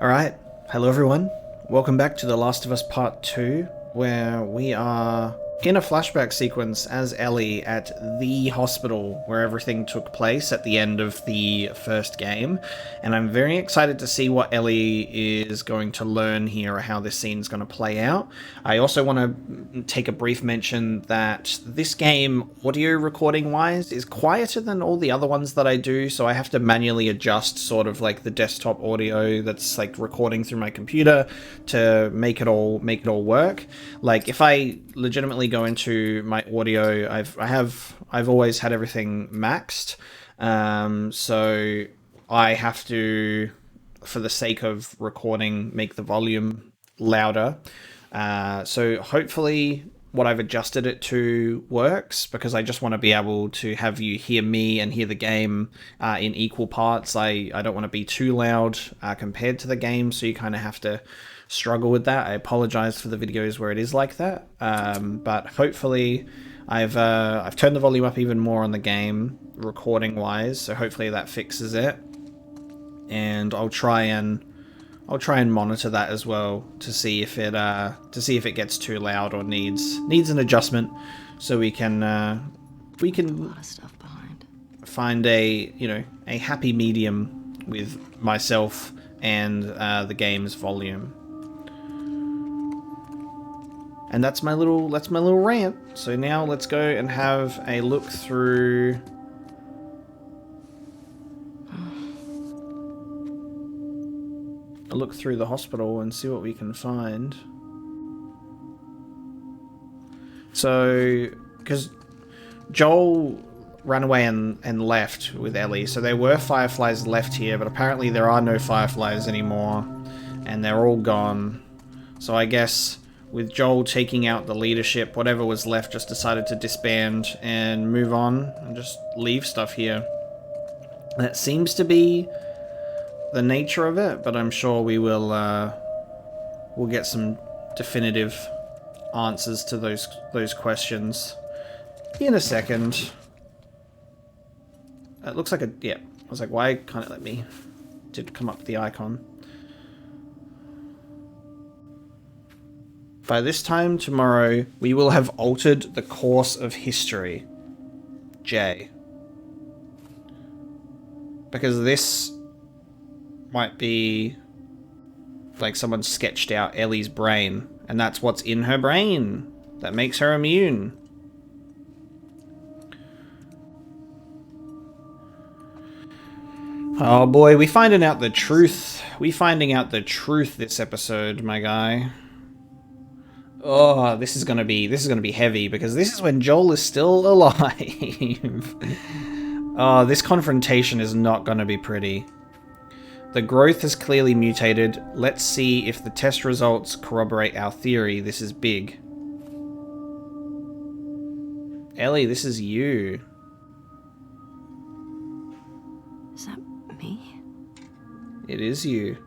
Alright, hello everyone. Welcome back to The Last of Us Part 2, where we are in a flashback sequence as Ellie at the hospital where everything took place at the end of the first game. And I'm very excited to see what Ellie is going to learn here, or how this scene's going to play out. I also want to take a brief mention that this game, audio recording wise, is quieter than all the other ones that I do, so I have to manually adjust sort of like the desktop audio that's like recording through my computer to make it all work. Like if I legitimately go into my audio, I've always had everything maxed, so I have to, for the sake of recording, make the volume louder. So hopefully what I've adjusted it to works, because I just want to be able to have you hear me and hear the game in equal parts. I don't want to be too loud compared to the game, so you kind of have to struggle with that. I apologize for the videos where it is like that, but hopefully I've turned the volume up even more on the game recording wise, so hopefully that fixes it. And I'll try and monitor that as well to see if it gets too loud or needs an adjustment, so we can a lot of stuff behind. Find a happy medium with myself and the game's volume. And that's my little rant. So now let's go and have a look through. The hospital and see what we can find. So, because Joel ran away and left with Ellie, so there were fireflies left here, but apparently there are no fireflies anymore, and they're all gone. So I guess with Joel taking out the leadership, whatever was left just decided to disband and move on and just leave stuff here. That seems to be the nature of it, but I'm sure we'll get some definitive answers to those questions in a second. It looks like yeah. I was like, why can't it let me? Did come up with the icon. By this time tomorrow, we will have altered the course of history. J. Because this might be like someone sketched out Ellie's brain, and that's what's in her brain that makes her immune. Oh boy, we finding out the truth. This episode, my guy. Oh, this is gonna be heavy, because this is when Joel is still alive. Oh, this confrontation is not gonna be pretty. The growth has clearly mutated. Let's see if the test results corroborate our theory. This is big. Ellie, this is you. Is that me? It is you.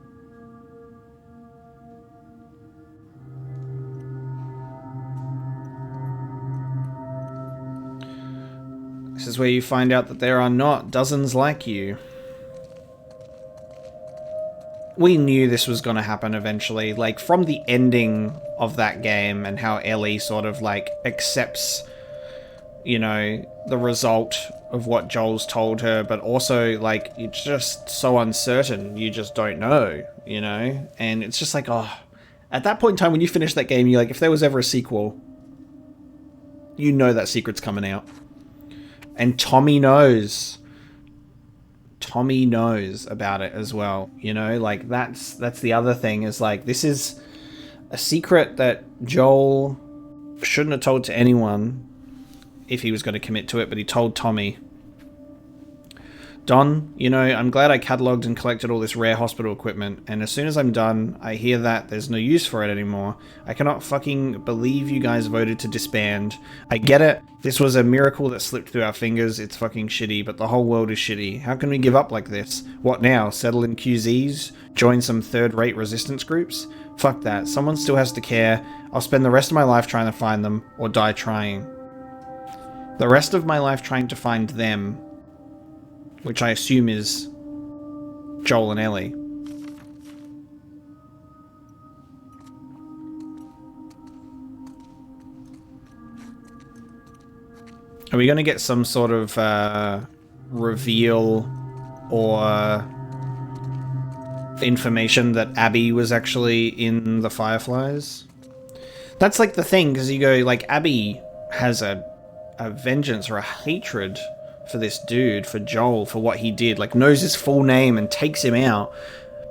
This is where you find out that there are not dozens like you. We knew this was going to happen eventually, like from the ending of that game and how Ellie sort of like accepts, the result of what Joel's told her, but also like it's just so uncertain, you just don't know, and it's just like, oh, at that point in time when you finish that game, you're like, if there was ever a sequel, that secret's coming out. And Tommy knows about it as well, like that's the other thing, is like, this is a secret that Joel shouldn't have told to anyone if he was going to commit to it, but he told Tommy. Don, I'm glad I catalogued and collected all this rare hospital equipment, and as soon as I'm done, I hear that there's no use for it anymore. I cannot fucking believe you guys voted to disband. I get it. This was a miracle that slipped through our fingers. It's fucking shitty, but the whole world is shitty. How can we give up like this? What now? Settle in QZs? Join some third-rate resistance groups? Fuck that. Someone still has to care. I'll spend the rest of my life trying to find them, or die trying. The rest of my life trying to find them, which I assume is Joel and Ellie. Are we going to get some sort of reveal or information that Abby was actually in the Fireflies? That's like the thing, because you go, like, Abby has a vengeance or a hatred for this dude, for Joel, for what he did, like, knows his full name and takes him out.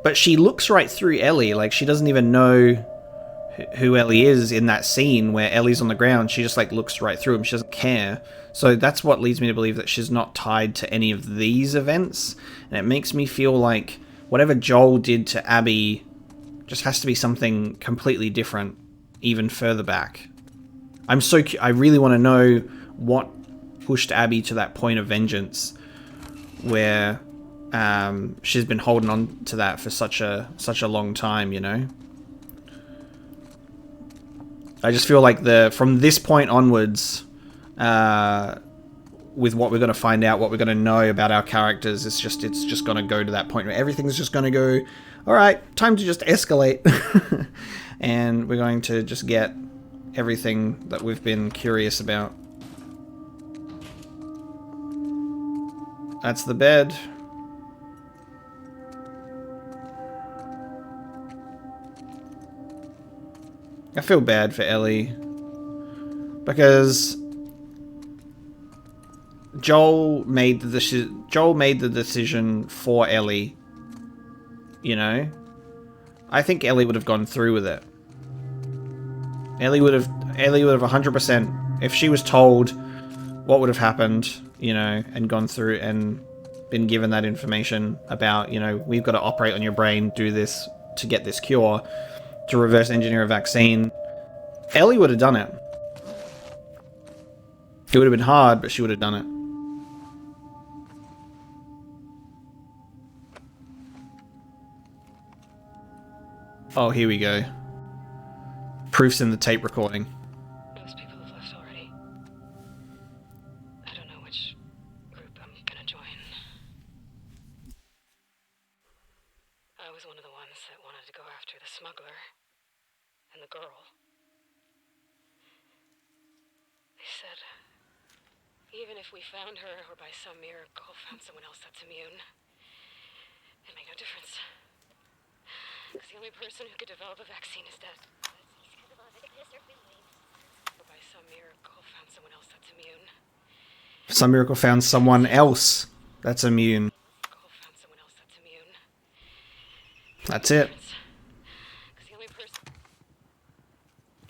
But she looks right through Ellie, like, she doesn't even know who Ellie is in that scene where Ellie's on the ground. She just, like, looks right through him. She doesn't care. So that's what leads me to believe that she's not tied to any of these events. And it makes me feel like whatever Joel did to Abby just has to be something completely different, even further back. I really want to know what pushed Abby to that point of vengeance where she's been holding on to that for such a long time, you know? I just feel like from this point onwards, with what we're going to find out, what we're going to know about our characters, it's just going to go to that point where everything's just going to go, all right, time to just escalate. And we're going to just get everything that we've been curious about. That's the bed. I feel bad for Ellie, because Joel made the decision for Ellie, you know? I think Ellie would have gone through with it. Ellie would have 100%, if she was told what would have happened, you know, and gone through and been given that information about, you know, we've got to operate on your brain, do this to get this cure, to reverse engineer a vaccine. Ellie would have done it. It would have been hard, but she would have done it. Oh, here we go. Proofs in the tape recording. Most people have left already. I don't know which group I'm gonna join. I was one of the ones that wanted to go after the smuggler and the girl. They said, even if we found her, or by some miracle found someone else that's immune, it made no difference. Because the only person who could develop a vaccine is dead. Or by some miracle found someone else that's immune. Some miracle found someone else that's immune. Found someone else that's immune. That's it. Because the only person...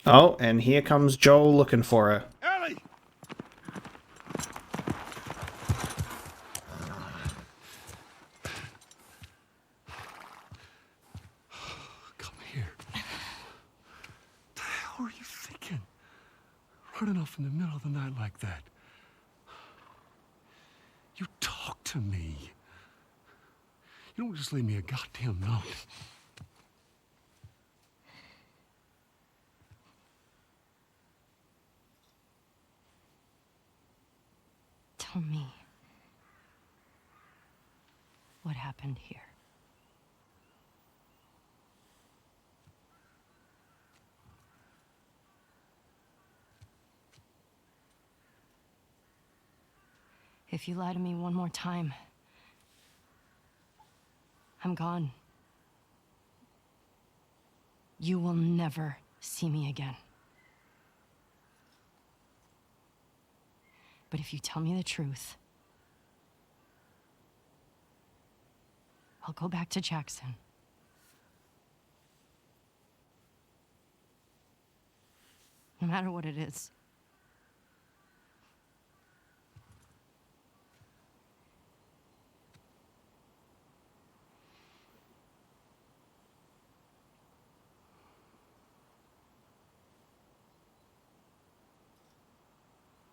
Oh, and here comes Joel looking for her. Ellie! Come here. What the hell are you thinking? Running off in the middle of the night like that. You talk to me. You don't just leave me a goddamn note. Tell me what happened here. If you lie to me one more time, I'm gone. You will never see me again. But if you tell me the truth, I'll go back to Jackson. No matter what it is.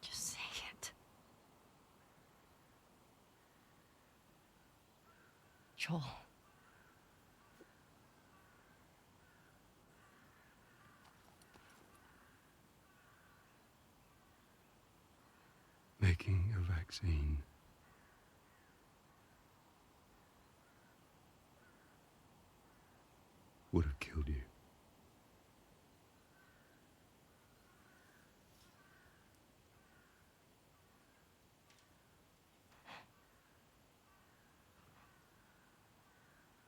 Just say it. Joel. Making a vaccine would have killed you.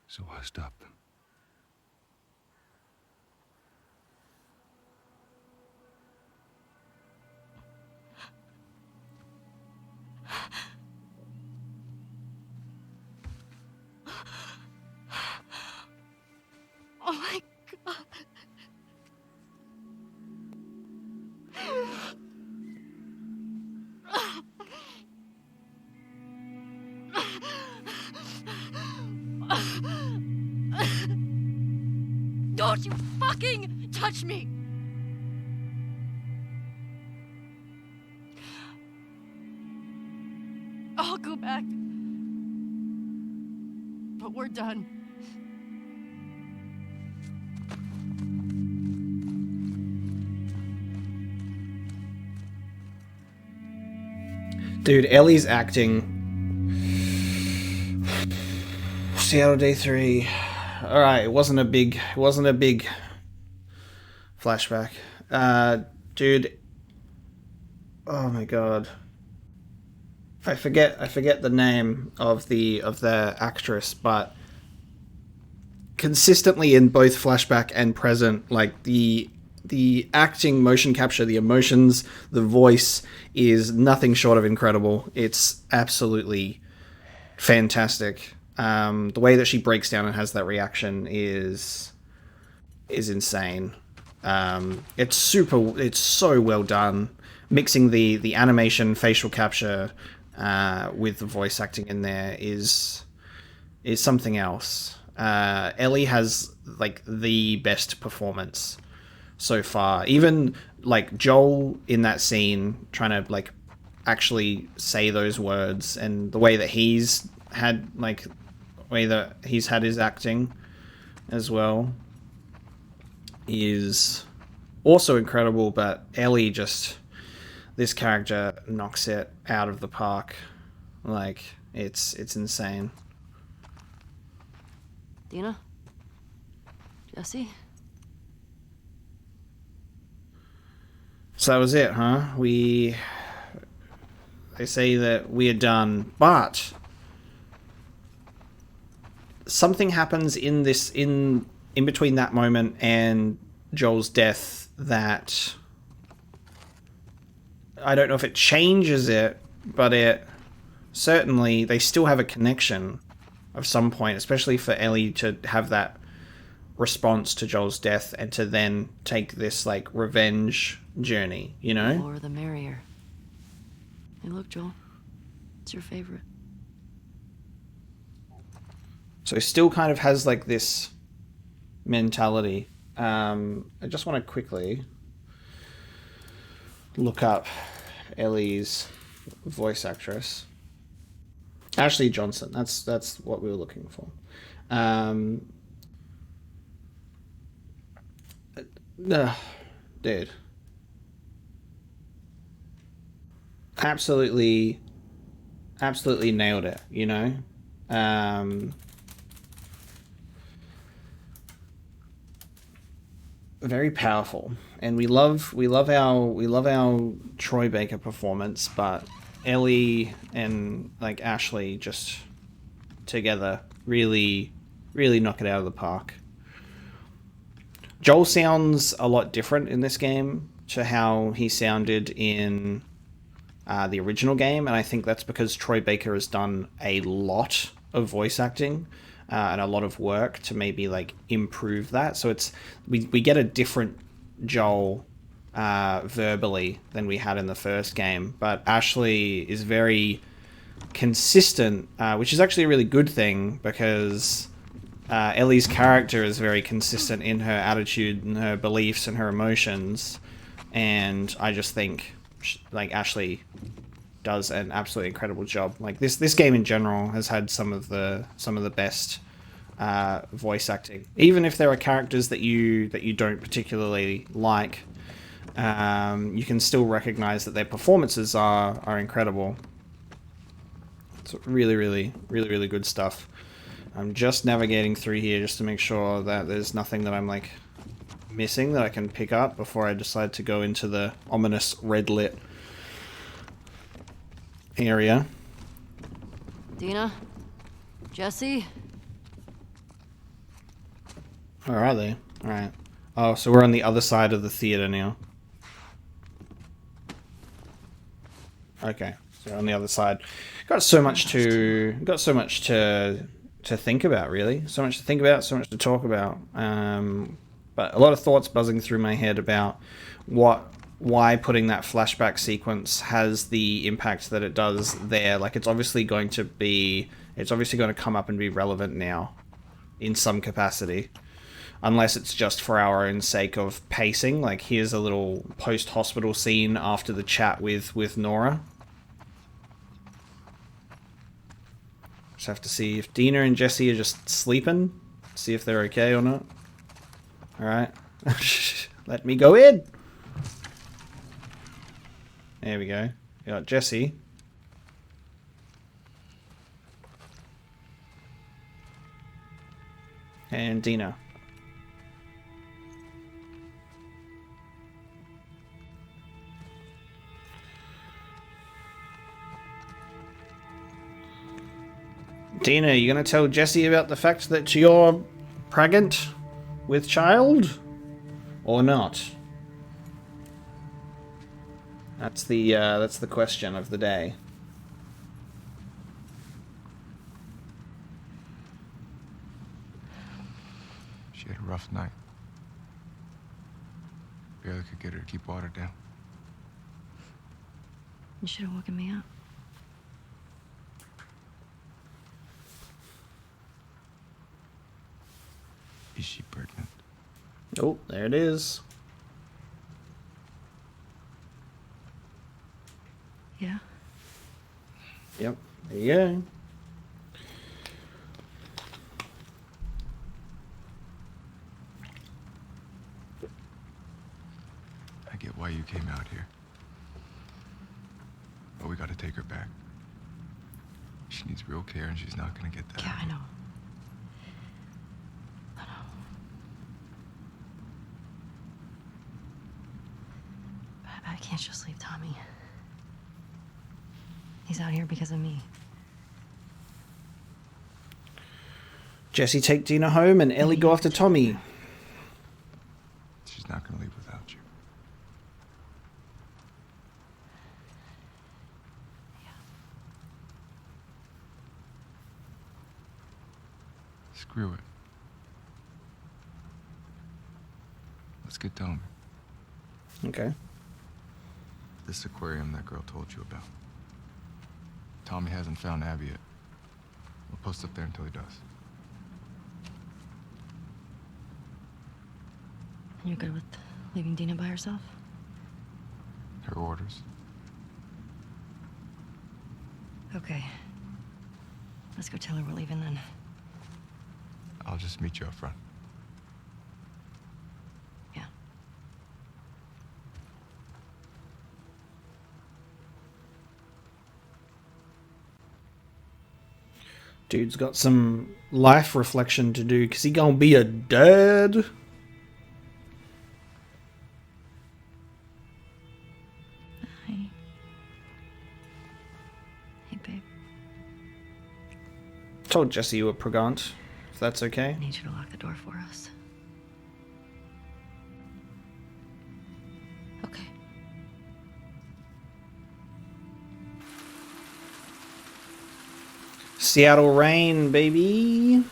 So I stopped them. Oh my God. Don't you fucking touch me! I'll go back. But we're done. Dude, Ellie's acting. Seattle Day 3. Alright, it wasn't a big flashback. Dude. Oh my god. I forget the name of the actress, but consistently in both flashback and present, like the acting, motion capture, the emotions, the voice is nothing short of incredible. It's absolutely fantastic. The way that she breaks down and has that reaction is insane. It's so well done. Mixing the animation, facial capture, with the voice acting in there is something else. Ellie has like the best performance so far. Even like Joel in that scene trying to like actually say those words, and the way that he's had his acting as well is also incredible. But Ellie, just this character knocks it out of the park. Like it's insane. Dina? Jesse? So that was it, huh? They say that we are done, but something happens in between that moment and Joel's death that I don't know if it changes it, but it certainly, they still have a connection of some point, especially for Ellie to have that response to Joel's death and to then take this like revenge journey, you know? The more the merrier. Hey, look, Joel. It's your favorite. So he still kind of has like this mentality. I just want to quickly look up Ellie's voice actress. Ashley Johnson. That's what we were looking for. Dude. Absolutely nailed it, you know? Very powerful, and we love our Troy Baker performance, but Ellie and like Ashley just together really knock it out of the park. Joel sounds a lot different in this game to how he sounded in the original game, and I think that's because Troy Baker has done a lot of voice acting and a lot of work to maybe like improve that. So we get a different Joel verbally than we had in the first game, but Ashley is very consistent, which is actually a really good thing, because Ellie's character is very consistent in her attitude and her beliefs and her emotions, and I just think like Ashley does an absolutely incredible job. Like this game in general has had some of the best voice acting, even if there are characters that you don't particularly like. You can still recognize that their performances are incredible. It's really good stuff. I'm just navigating through here just to make sure that there's nothing that I'm like missing that I can pick up before I decide to go into the ominous red lit area. Dina? Jesse? Or are they? Alright. Oh, so we're on the other side of the theater now. Okay, so on the other side. Got so much to think about, really. So much to think about, so much to talk about. But a lot of thoughts buzzing through my head about why putting that flashback sequence has the impact that it does there. Like, it's obviously going to come up and be relevant now in some capacity. Unless it's just for our own sake of pacing. Like, here's a little post-hospital scene after the chat with Nora. Just have to see if Dina and Jesse are just sleeping. See if they're okay or not. Alright. Let me go in! There we go. We got Jesse. And Dina. Dina, you gonna tell Jesse about the fact that you're pregnant with child? Or not? That's the question of the day. She had a rough night. Barely could get her to keep water down. You should have woken me up. Is she pregnant? Oh, there it is. Yeah? Yep, there you go. I get why you came out here. But we gotta take her back. She needs real care and she's not gonna get that. Yeah, I know. I can't just leave Tommy. He's out here because of me. Jesse, take Dina home and Ellie go after Tommy. She's not gonna leave without you. Yeah. Screw it. Let's get Tommy. Okay. This aquarium that girl told you about. Tommy hasn't found Abby yet. We'll post up there until he does. You're good with leaving Dina by herself? Her orders. Okay. Let's go tell her we're leaving then. I'll just meet you up front. Yeah. Dude's got some life reflection to do because he gonna be a dad. Hi. Hey, babe. Told Jesse you were pregnant, if that's okay. I need you to lock the door for us. Okay. Seattle rain, baby.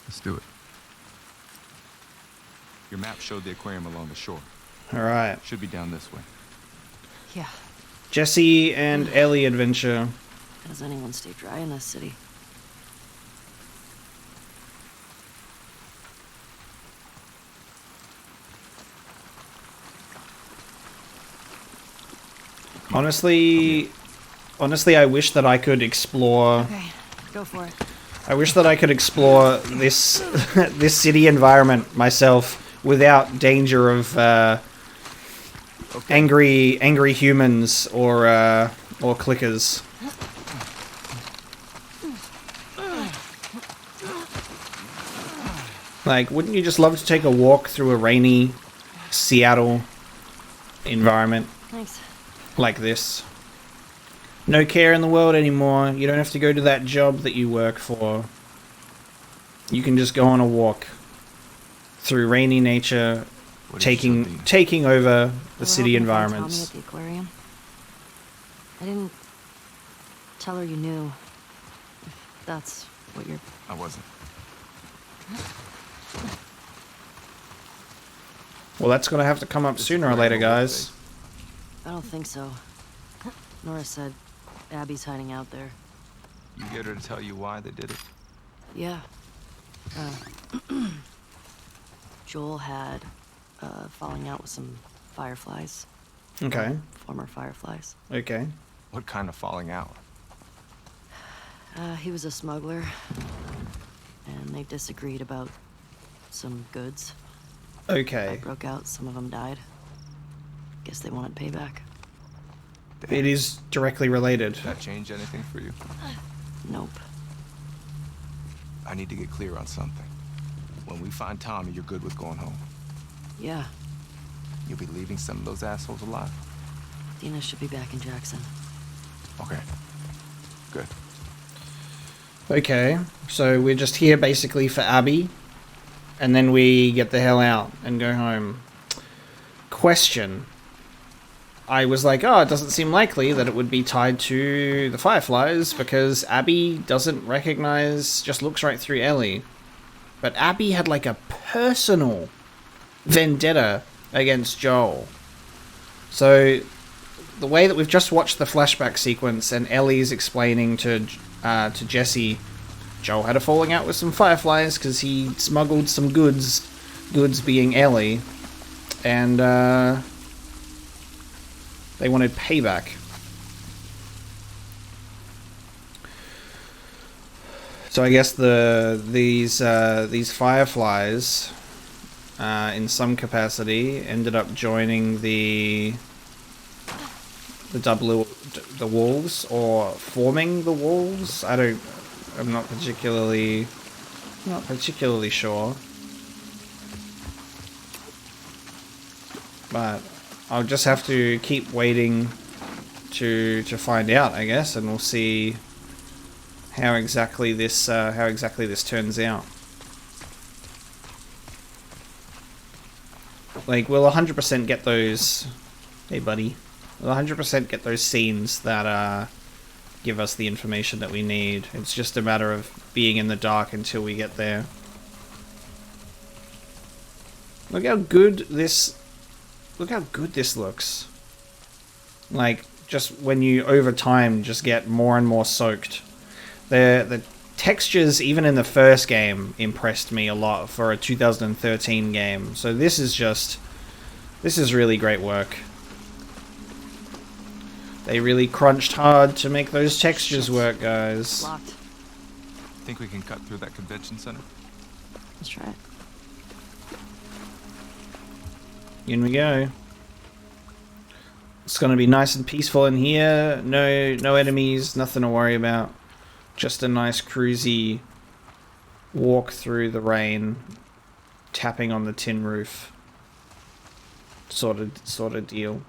Let's do it. Your map showed the aquarium along the shore. All right. Should be down this way. Yeah. Jesse and Ellie adventure. How does anyone stay dry in this city? Honestly, I wish that I could explore. Okay, go for it. I wish that I could explore this this city environment myself without danger of angry humans or clickers. Like, wouldn't you just love to take a walk through a rainy Seattle environment Thanks. like this? No care in the world anymore. You don't have to go to that job that you work for. You can just go on a walk through rainy nature, What did you tell Dean? taking over the We're city hoping to find environments. Tommy at the aquarium. I didn't tell her you knew. If that's what you're... I wasn't. Well, that's gonna have to come up This sooner or later, aquarium guys. I don't think so. Nora said Abby's hiding out there. You get her to tell you why they did it? Yeah. Joel had falling out with some fireflies. Okay. Former fireflies. Okay. What kind of falling out? He was a smuggler, and they disagreed about some goods. Okay. That broke out, some of them died. Guess they wanted payback. It is directly related. Did that change anything for you? Nope. I need to get clear on something. When we find Tommy, you're good with going home. Yeah, You'll be leaving some of those assholes alive. Dina should be back in Jackson. Okay. Good. Okay. So we're just here basically for Abby, and then we get the hell out and go home. Question. I was like, oh, it doesn't seem likely that it would be tied to the Fireflies because Abby doesn't recognize, just looks right through Ellie. But Abby had like a personal vendetta against Joel. So the way that we've just watched the flashback sequence and Ellie's explaining to Jesse, Joel had a falling out with some Fireflies because he smuggled some goods being Ellie, and they wanted payback. So I guess these Fireflies, in some capacity, ended up joining the wolves or forming the wolves. I'm not particularly sure, but I'll just have to keep waiting to find out, I guess, and we'll see how exactly this turns out. Like, we'll 100% get those. Hey, buddy. We'll 100% get those scenes that give us the information that we need. It's just a matter of being in the dark until we get there. Look how good this looks. Like, just when you over time just get more and more soaked. The textures even in the first game impressed me a lot for a 2013 game. So this is really great work. They really crunched hard to make those textures work, guys. Locked. Think we can cut through that convention center? Let's try it. In we go. It's gonna be nice and peaceful in here. No enemies, nothing to worry about. Just a nice cruisy walk through the rain, tapping on the tin roof. Sort of deal.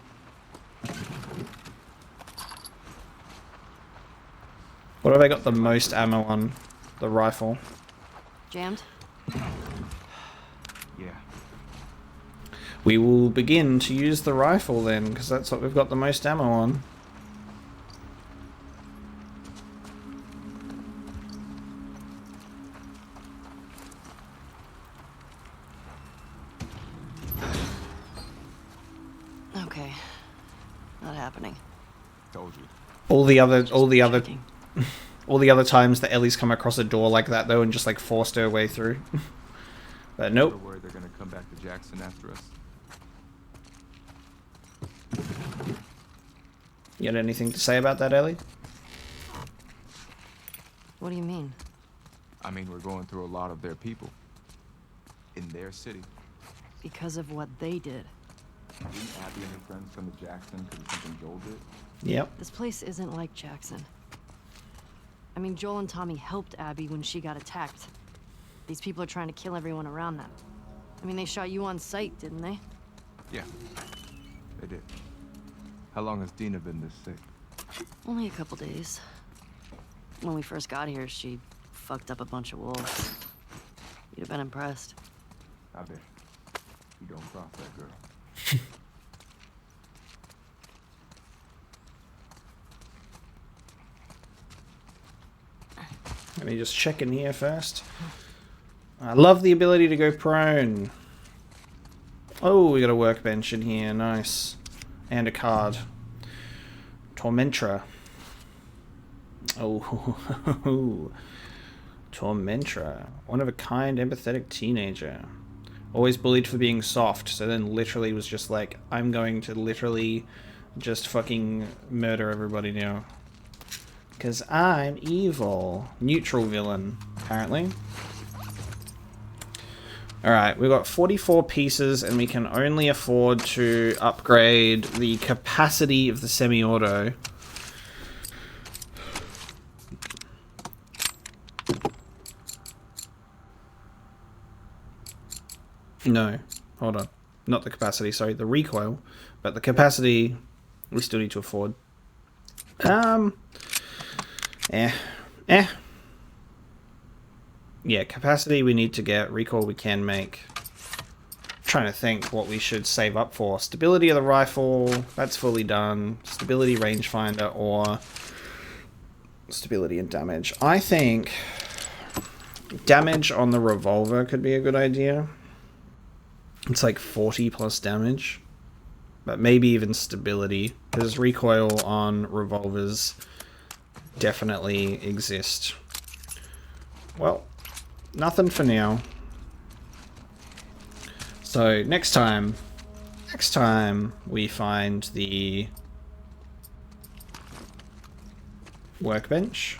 What have I got the most ammo on? The rifle. Jammed? Yeah. We will begin to use the rifle then, because that's what we've got the most ammo on. Okay. Not happening. Told you. All the other Checking. all the other times that Ellie's come across a door like that though and just like forced her way through. But nope. We're worried they're gonna come back to Jackson after us. You got anything to say about that, Ellie? What do you mean? I mean, we're going through a lot of their people. In their city. Because of what they did. Didn't Abby and her friends come to Jackson because of something Joel did? Yep. This place isn't like Jackson. I mean, Joel and Tommy helped Abby when she got attacked. These people are trying to kill everyone around them. I mean, they shot you on sight, didn't they? Yeah. They did. How long has Dina been this sick? Only a couple days. When we first got here, she fucked up a bunch of wolves. You'd have been impressed. I bet. You don't cross that girl. Let me just check in here first. I love the ability to go prone. Oh, we got a workbench in here. Nice. And a card. Tormentra. Oh, Tormentra. One of a kind, empathetic teenager. Always bullied for being soft, so then literally was just like, I'm going to literally just fucking murder everybody now. Because I'm evil. Neutral villain, apparently. Alright, we've got 44 pieces and we can only afford to upgrade the capacity of the semi-auto. No, hold on. Not the capacity, sorry, the recoil. But the capacity, we still need to afford. Yeah, capacity we need to get. Recoil we can make. Trying to think what we should save up for. Stability of the rifle, that's fully done. Stability rangefinder or stability and damage. I think damage on the revolver could be a good idea. It's like 40 plus damage. But maybe even stability. Because recoil on revolvers definitely exist. Well, nothing for now. So next time we find the workbench,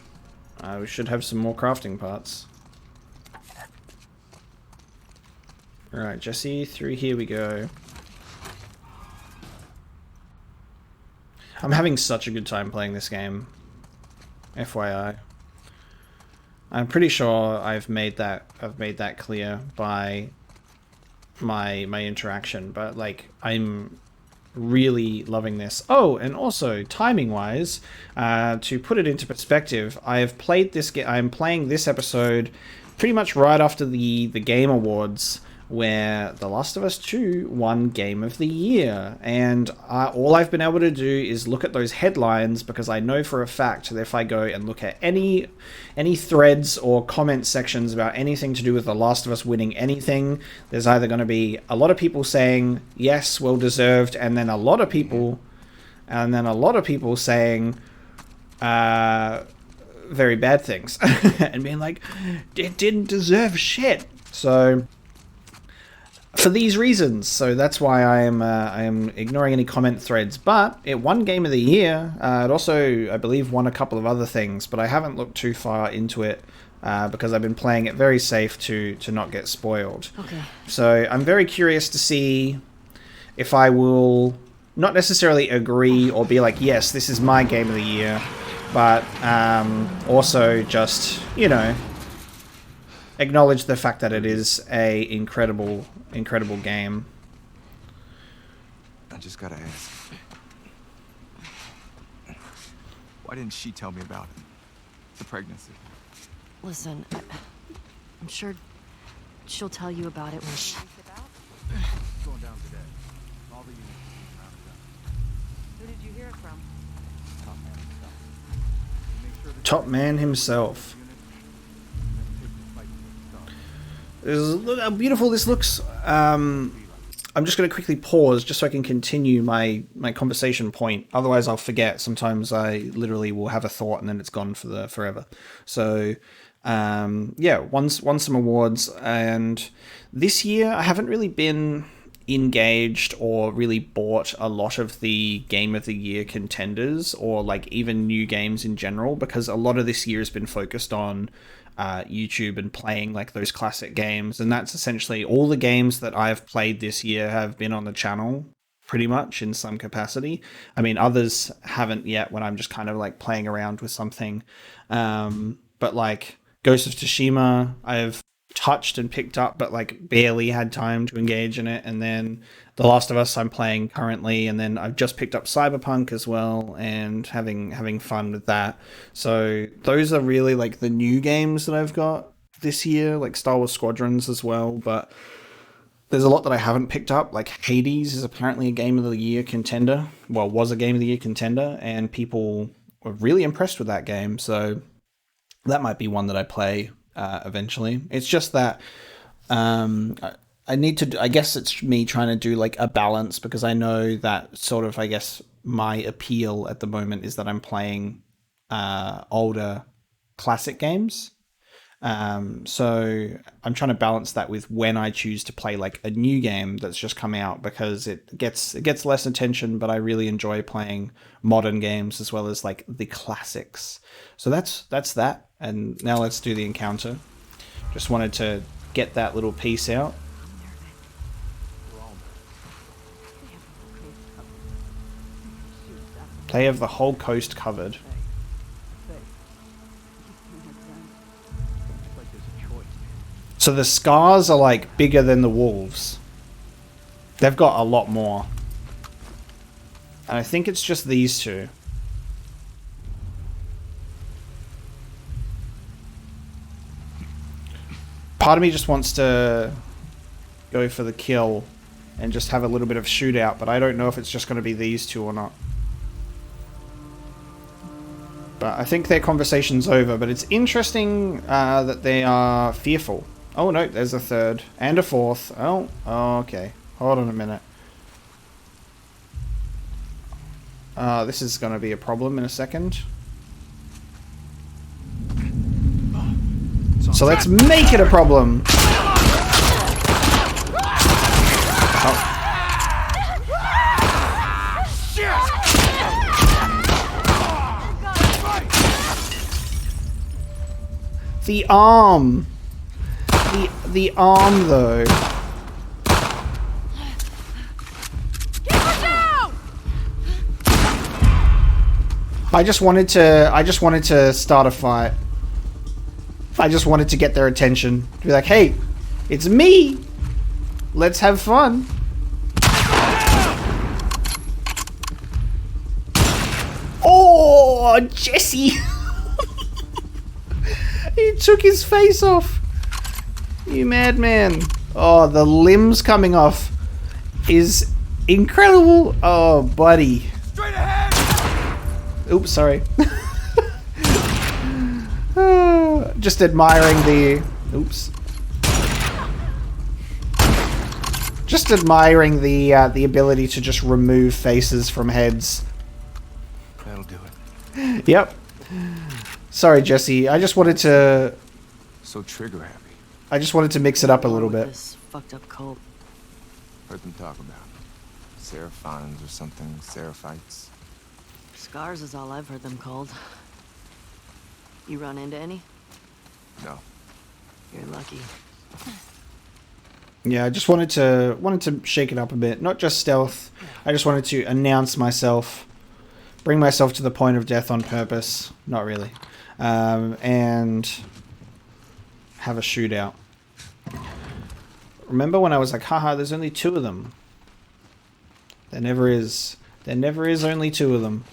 we should have some more crafting parts. Alright, Jesse, through here we go. I'm having such a good time playing this game. FYI. I'm pretty sure I've made that clear by my interaction, but like I'm really loving this. Oh, and also timing wise, to put it into perspective, I'm playing this episode pretty much right after the Game Awards, where The Last of Us 2 won Game of the Year, and all I've been able to do is look at those headlines, because I know for a fact that if I go and look at any threads or comment sections about anything to do with The Last of Us winning anything, there's either going to be a lot of people saying yes, well deserved, and then a lot of people saying very bad things and being like, it didn't deserve shit. So for these reasons, so that's why I am ignoring any comment threads. But it won Game of the Year. It also, I believe, won a couple of other things, but I haven't looked too far into it because I've been playing it very safe to not get spoiled. Okay. So I'm very curious to see if I will not necessarily agree or be like, yes, this is my Game of the Year, but also just, you know, acknowledge the fact that it is a incredible game. I just gotta ask. Why didn't she tell me about it? The pregnancy. Listen, I'm sure she'll tell you about it when she... Going down today. All the units Who did you hear it from? Top man himself. Look how beautiful this looks. I'm just going to quickly pause just so I can continue my conversation point. Otherwise, I'll forget. Sometimes I literally will have a thought and then it's gone for forever. So, yeah, won some awards. And this year, I haven't really been engaged or really bought a lot of the Game of the Year contenders or like even new games in general, because a lot of this year has been focused on YouTube and playing like those classic games, and that's essentially all the games that I've played this year have been on the channel pretty much in some capacity. I mean, others haven't yet when I'm just kind of like playing around with something, but like Ghost of Tsushima I've touched and picked up, but like barely had time to engage in it. And then The Last of Us I'm playing currently, and then I've just picked up Cyberpunk as well, and having fun with that. So those are really like the new games that I've got this year, like Star Wars Squadrons as well. But there's a lot that I haven't picked up. Like Hades is apparently a Game of the Year contender. Well, was a Game of the Year contender, and people were really impressed with that game. So that might be one that I play eventually. It's just that I need to, I guess it's me trying to do like a balance, because I know that sort of, I guess my appeal at the moment is that I'm playing older classic games. So I'm trying to balance that with when I choose to play like a new game that's just come out, because it gets less attention, but I really enjoy playing modern games as well as like the classics. So that's that. And now let's do the encounter. Just wanted to get that little piece out. They have the whole coast covered. So the scars are like bigger than the wolves. They've got a lot more. And I think it's just these two. Part of me just wants to go for the kill and just have a little bit of shootout, but I don't know if it's just going to be these two or not. But I think their conversation's over, but it's interesting that they are fearful. Oh no, there's a third. And a fourth. Oh, okay. Hold on a minute. This is going to be a problem in a second. So let's make it a problem! Oh. The arm! The arm, though. I just wanted to start a fight. I just wanted to get their attention. To be like, hey, it's me! Let's have fun. Oh, Jesse! He took his face off. You madman. Oh, the limbs coming off is incredible. Oh, buddy. Straight ahead! Oops, sorry. Just admiring the... Oops. Just admiring the ability to just remove faces from heads. That'll do it. Yep. Sorry, Jesse. I just wanted to... So trigger happy. I just wanted to mix it up a little bit. This fucked up cult. Heard them talk about it. Seraphons or something. Seraphites. Scars is all I've heard them called. You run into any? No. You're lucky. Yeah, I just wanted to shake it up a bit. Not just stealth. I just wanted to announce myself. Bring myself to the point of death on purpose. Not really. And have a shootout. Remember when I was like, haha, there's only two of them. There never is. There never is only two of them.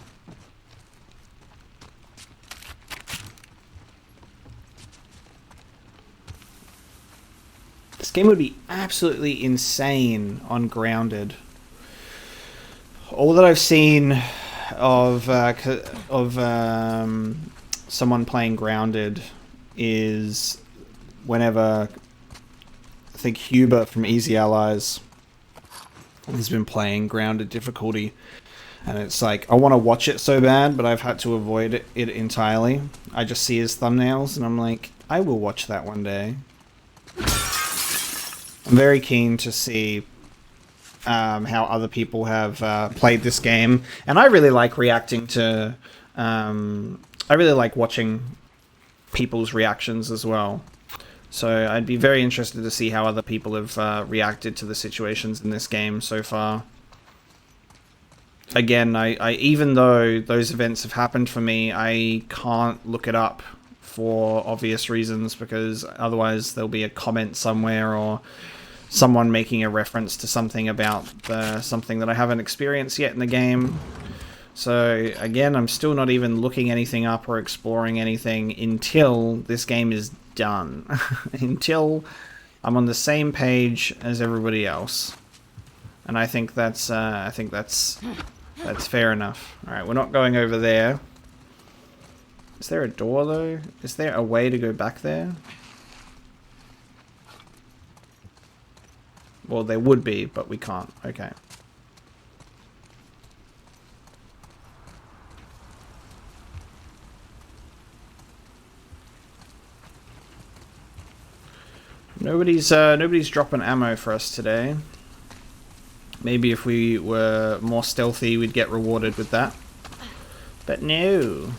This game would be absolutely insane on Grounded. All that I've seen of someone playing Grounded is whenever I think Huber from Easy Allies has been playing Grounded difficulty, and it's like I want to watch it so bad, but I've had to avoid it entirely. I just see his thumbnails and I'm like, I will watch that one day. I'm very keen to see how other people have played this game, and I really like reacting to I really like watching people's reactions as well. So I'd be very interested to see how other people have reacted to the situations in this game so far. Again, I even though those events have happened for me, I can't look it up for obvious reasons, because otherwise there'll be a comment somewhere or someone making a reference to something about something that I haven't experienced yet in the game. So again, I'm still not even looking anything up or exploring anything until this game is done. Until I'm on the same page as everybody else. And I think that's fair enough. Alright, we're not going over there. Is there a door though? Is there a way to go back there? Well, there would be, but we can't. Okay. Nobody's dropping ammo for us today. Maybe if we were more stealthy, we'd get rewarded with that. But no.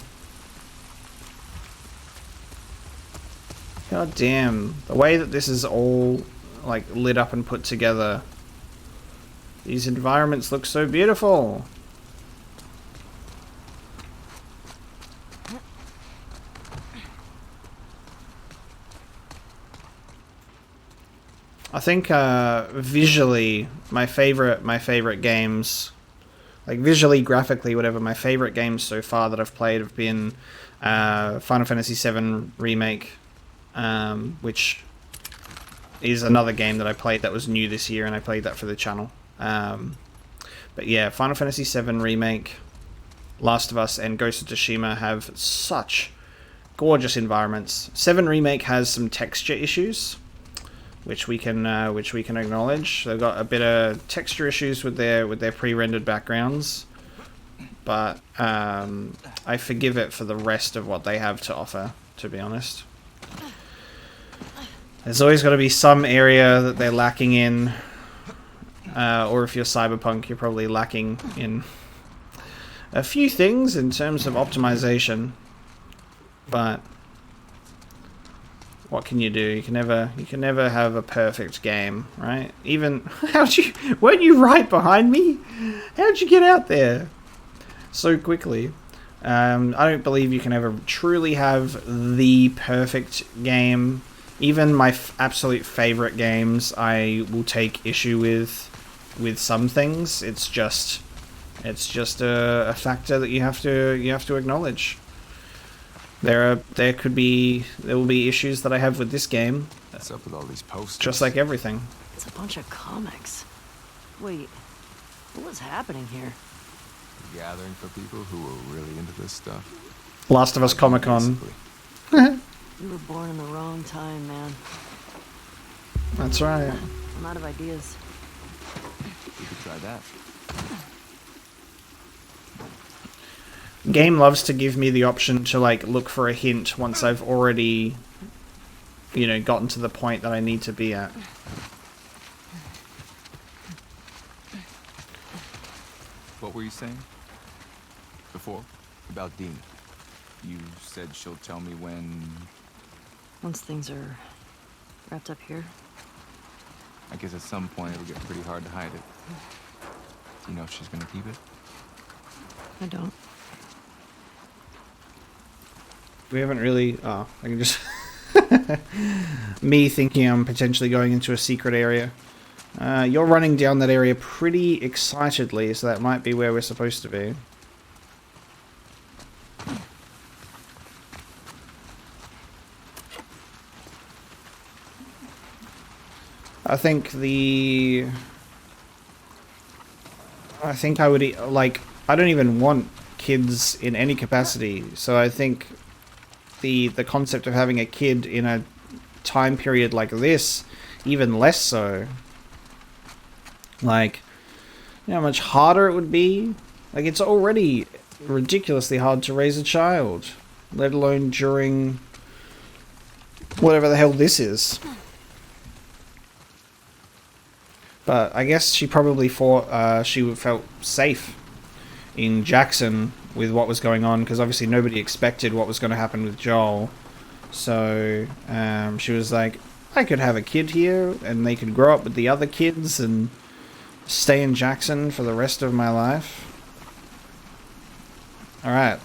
God damn. The way that this is all like lit up and put together. These environments look so beautiful. I think visually my favorite games, like visually, graphically, whatever, my favorite games so far that I've played have been Final Fantasy VII Remake, which is another game that I played that was new this year, and I played that for the channel. But yeah, Final Fantasy VII Remake, Last of Us, and Ghost of Tsushima have such gorgeous environments. 7 Remake has some texture issues, which we can acknowledge. They've got a bit of texture issues with their pre-rendered backgrounds, but I forgive it for the rest of what they have to offer, to be honest. There's always got to be some area that they're lacking in, or if you're Cyberpunk, you're probably lacking in a few things in terms of optimization, but what can you do? You can never have a perfect game, right? Even weren't you right behind me? How'd you get out there so quickly? I don't believe you can ever truly have the perfect game. Even my absolute favorite games, I will take issue with some things. It's just a factor that you have to acknowledge. There will be issues that I have with this game. What's up with all these posters? Just like everything. It's a bunch of comics. Wait, what was happening here? A gathering for people who were really into this stuff. Last of Us Comic Con. You were born in the wrong time, man. That's right. I'm out of ideas. We could try that. Game loves to give me the option to like look for a hint once I've already, gotten to the point that I need to be at. What were you saying? Before? About Dean. You said she'll tell me when... Once things are wrapped up here. I guess at some point it'll get pretty hard to hide it. Do you know if she's gonna keep it? I don't. We haven't really... Oh, I can just... Me thinking I'm potentially going into a secret area. You're running down that area pretty excitedly, so that might be where we're supposed to be. I think I would... Like, I don't even want kids in any capacity, so I think... The concept of having a kid in a time period like this, even less so. Like, you know how much harder it would be? Like, it's already ridiculously hard to raise a child, let alone during whatever the hell this is. But I guess she probably thought she felt safe in Jackson with what was going on, because obviously nobody expected what was going to happen with Joel. So she was like, I could have a kid here and they could grow up with the other kids and stay in Jackson for the rest of my life. Alright.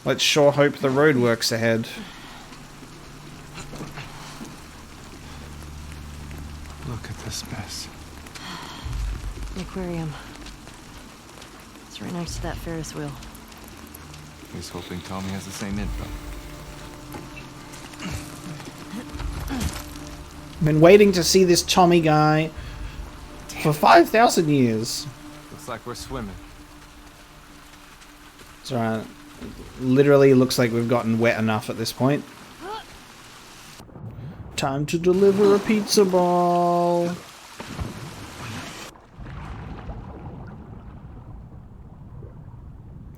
Let's sure hope the road works ahead. Look at this mess. The aquarium. It's right next to that Ferris wheel. He's hoping Tommy has the same info. I've been waiting to see this Tommy guy for 5,000 years. Looks like we're swimming. It's alright. Literally looks like we've gotten wet enough at this point. Time to deliver a pizza ball.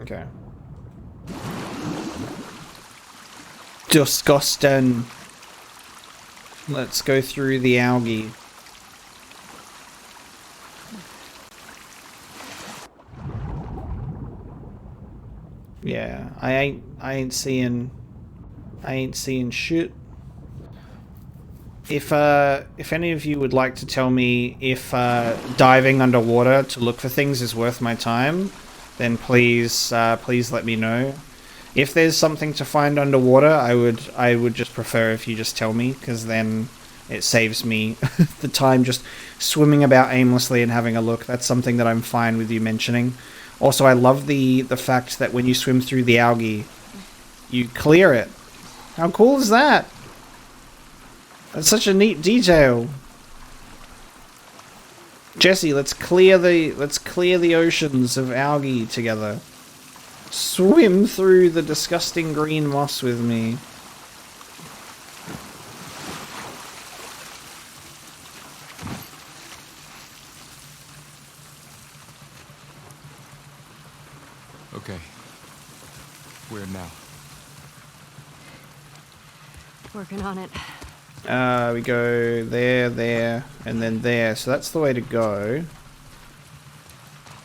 Okay. Disgusting. Let's go through the algae. Yeah, I ain't seeing shit. If any of you would like to tell me if diving underwater to look for things is worth my time, then please let me know. If there's something to find underwater, I would just prefer if you just tell me, because then it saves me the time just swimming about aimlessly and having a look. That's something that I'm fine with you mentioning. Also, I love the fact that when you swim through the algae, you clear it. How cool is that? That's such a neat detail. Jesse, let's clear the oceans of algae together. Swim through the disgusting green moss with me. Okay. Where now? Working on it. We go there, and then there. So that's the way to go.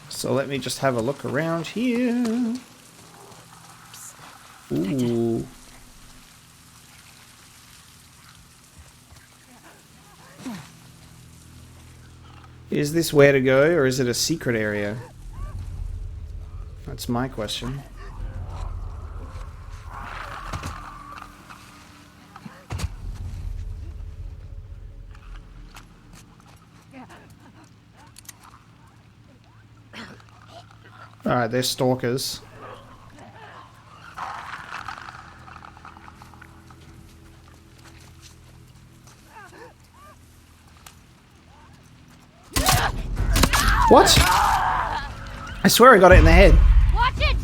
So let me just have a look around here. Ooh. Is this where to go, or is it a secret area? That's my question. Alright, they're stalkers. What? I swear I got it in the head. Watch it!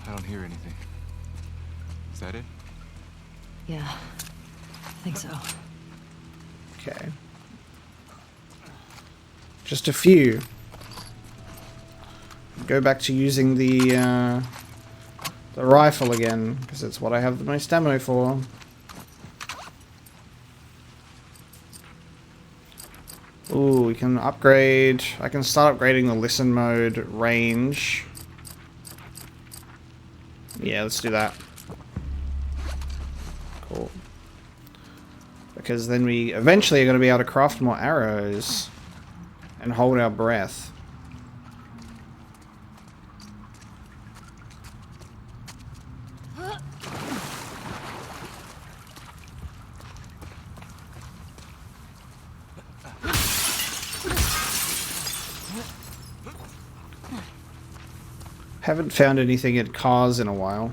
I don't hear anything. Is that it? Yeah, I think so. Okay. Just a few. Go back to using the rifle again, because it's what I have the most ammo for. Ooh, we can upgrade. I can start upgrading the listen mode range. Yeah, let's do that. Cool. Because then we eventually are going to be able to craft more arrows and hold our breath. Haven't found anything at cars in a while.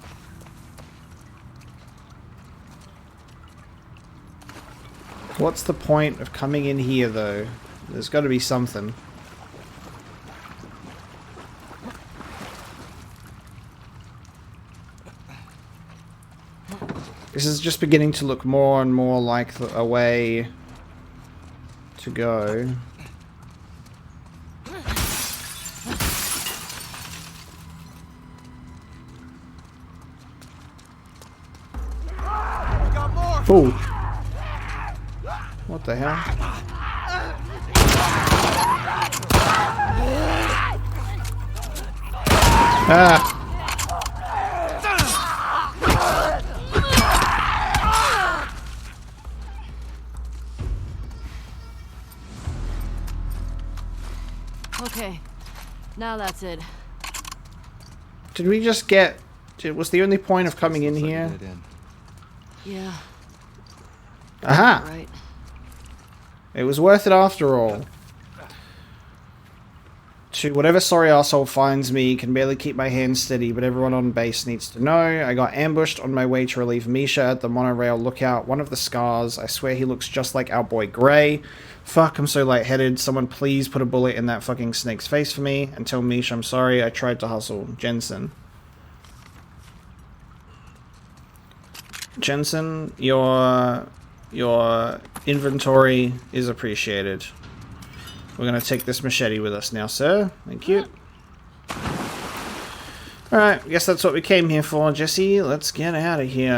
What's the point of coming in here, though? There's got to be something. This is just beginning to look more and more like a way to go. Ooh. What the hell? Ah! Okay, now that's it. Did we just get... Was the only point of coming in Looks like a here? dead end. Yeah, Aha! right. It was worth it after all. To whatever sorry arsehole finds me, can barely keep my hands steady, but everyone on base needs to know. I got ambushed on my way to relieve Misha at the monorail lookout. One of the scars, I swear he looks just like our boy Gray. Fuck, I'm so lightheaded. Someone please put a bullet in that fucking snake's face for me and tell Misha I'm sorry. I tried to hustle. Jensen. Jensen, your inventory is appreciated. We're going to take this machete with us now, sir. Thank you. Alright, I guess that's what we came here for, Jesse. Let's get out of here.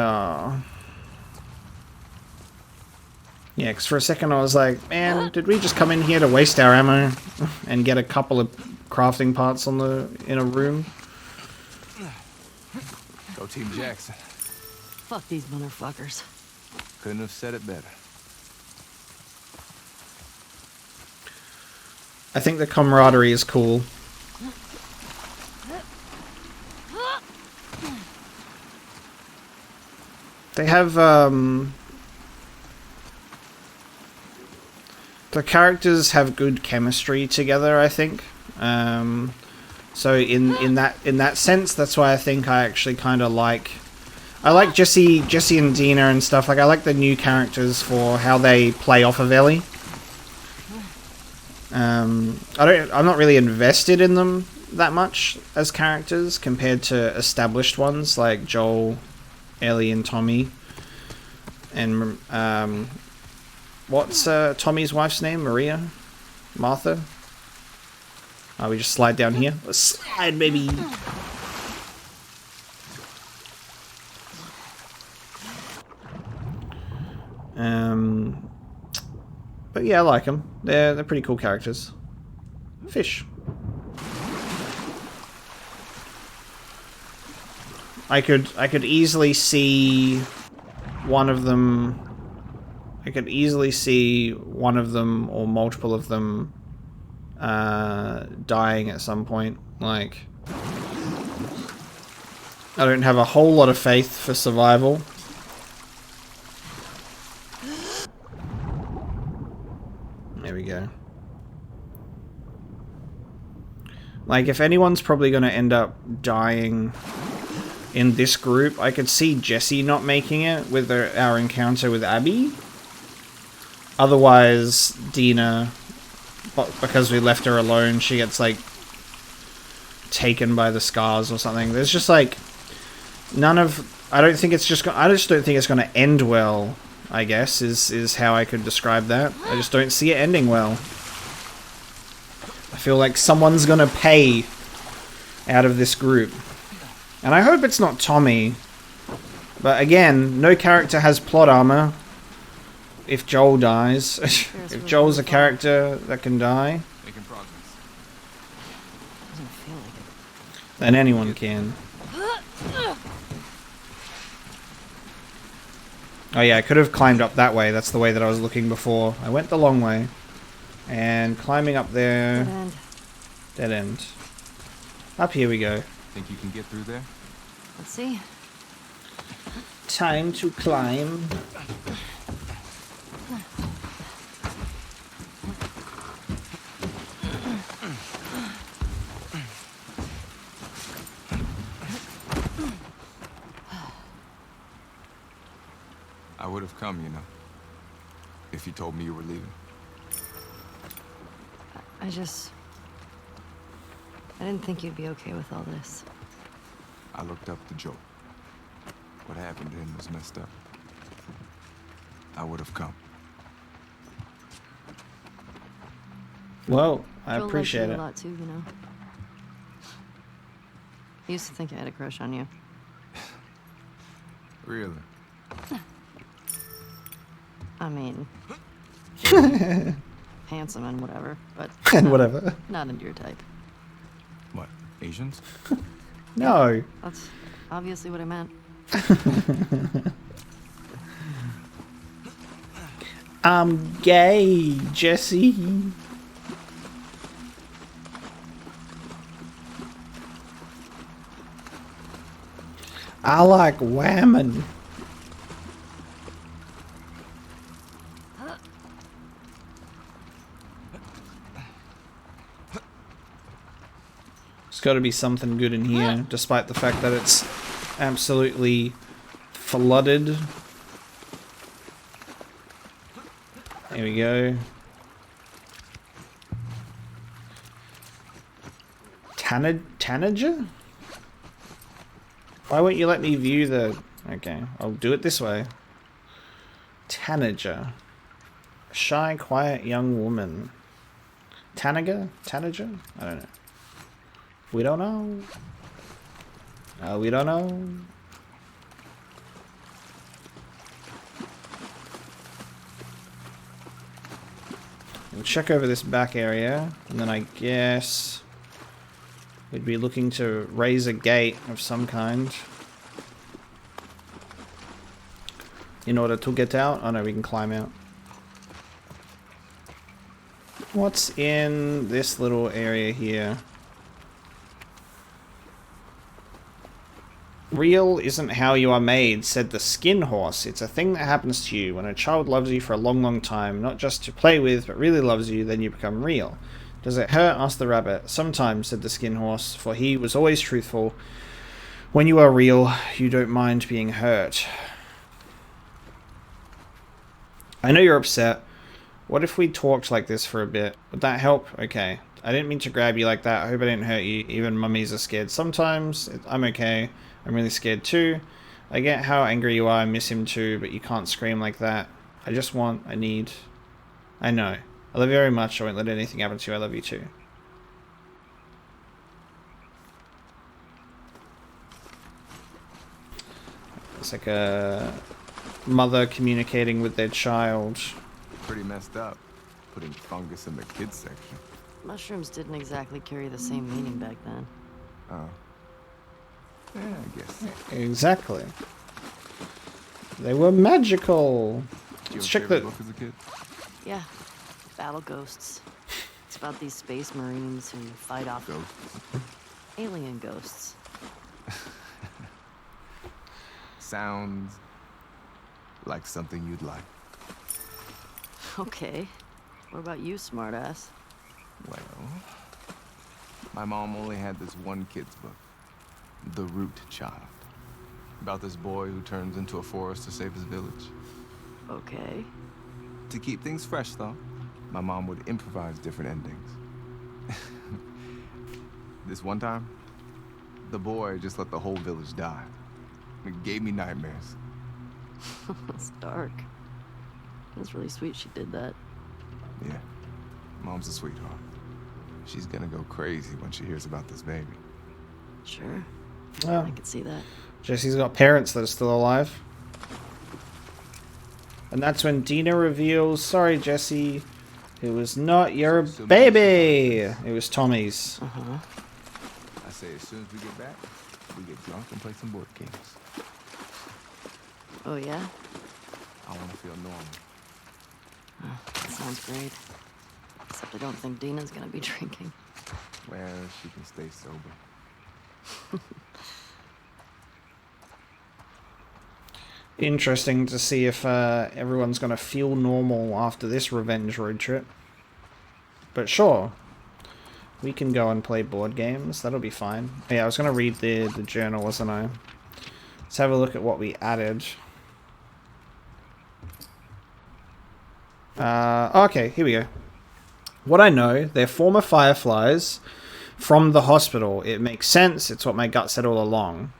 Yeah, because for a second I was like, man, did we just come in here to waste our ammo and get a couple of crafting parts in a room? Go Team Jackson. Fuck these motherfuckers. Couldn't have said it better. I think the camaraderie is cool. They have, the characters have good chemistry together, I think. So in that sense, that's why I think I actually kind of like... I like Jesse and Dina and stuff. Like, I like the new characters for how they play off of Ellie. I'm not really invested in them that much as characters compared to established ones like Joel, Ellie, and Tommy. And what's Tommy's wife's name? Maria? Martha? Oh, we just slide down here. Let's slide, baby. But yeah, I like them. They're pretty cool characters. Fish. I could easily see one of them. I could easily see one of them or multiple of them dying at some point. Like, I don't have a whole lot of faith for survival. There we go. Like, if anyone's probably going to end up dying in this group, I could see Jesse not making it with our encounter with Abby. Otherwise, Dina, because we left her alone, she gets, like, taken by the scars or something. There's just, like, none of... I just don't think it's going to end well. I guess, is how I could describe that. I just don't see it ending well. I feel like someone's gonna pay out of this group. And I hope it's not Tommy. But again, no character has plot armor. If Joel dies. If Joel's a character that can die, Making progress. Doesn't feel like it. then anyone can. Oh yeah, I could have climbed up that way. That's the way that I was looking before. I went the long way. And climbing up there... Dead end. Dead end. Up here we go. Think you can get through there? Let's see. Time to climb. I would have come, you know, if you told me you were leaving. I didn't think you'd be okay with all this. I looked up to Joe. What happened to him was messed up. I would have come. Well, I Joel liked appreciate you it. a lot too, you know. I used to think I had a crush on you. Really? I mean, handsome and whatever, but And whatever. not into your type. What, Asians? No. That's obviously what I meant. I'm gay, Jesse. I like whammon. There's got to be something good in here, despite the fact that it's absolutely flooded. There we go. Tanager? Why won't you let me view the... Okay, I'll do it this way. Tanager. Shy, quiet young woman. Tanager? Tanager? I don't know. We don't know. We don't know. We'll check over this back area, and then I guess we'd be looking to raise a gate of some kind in order to get out. Oh no, we can climb out. What's in this little area here? Real isn't how you are made, said the skin horse. It's a thing that happens to you when a child loves you for a long, long time, not just to play with, but really loves you, then you become real. Does it hurt? Asked the rabbit. Sometimes, said the skin horse, for he was always truthful. When you are real, you don't mind being hurt. I know you're upset. What if we talked like this for a bit? Would that help? Okay. I didn't mean to grab you like that. I hope I didn't hurt you. Even mummies are scared sometimes. I'm okay. I'm really scared too. I get how angry you are. I miss him too, but you can't scream like that. I just want, I need... I know. I love you very much. I won't let anything happen to you. I love you too. It's like a mother communicating with their child. Pretty messed up. Putting fungus in the kids section. Mushrooms didn't exactly carry the same meaning back then. Oh. Yeah, I guess. Exactly. They were magical. Did Let's you check have a the... favorite book as a kid? Yeah, Battle Ghosts. It's about these space marines who fight off Ghosts. alien ghosts. Sounds like something you'd like. Okay. What about you, smartass? Well, my mom only had this one kid's book, The Root Child, about this boy who turns into a forest to save his village. Okay. To keep things fresh, though, my mom would improvise different endings. This one time, the boy just let the whole village die. It gave me nightmares. That's dark. That's really sweet she did that. Yeah, Mom's a sweetheart. She's gonna go crazy when she hears about this baby. Sure. Oh, I could see that. Jesse's got parents that are still alive. And that's when Dina reveals, sorry Jesse, it was not your baby. It was Tommy's. Uh-huh. I say as soon as we get back, we get drunk and play some board games. Oh, yeah? I want to feel normal. Oh, that sounds great. Except I don't think Dina's gonna be drinking. Well, she can stay sober. Interesting to see if everyone's going to feel normal after this revenge road trip. But sure. We can go and play board games. That'll be fine. Yeah, I was going to read the journal, wasn't I? Let's have a look at what we added. Okay, here we go. What I know, they're former Fireflies from the hospital. It makes sense. It's what my gut said all along.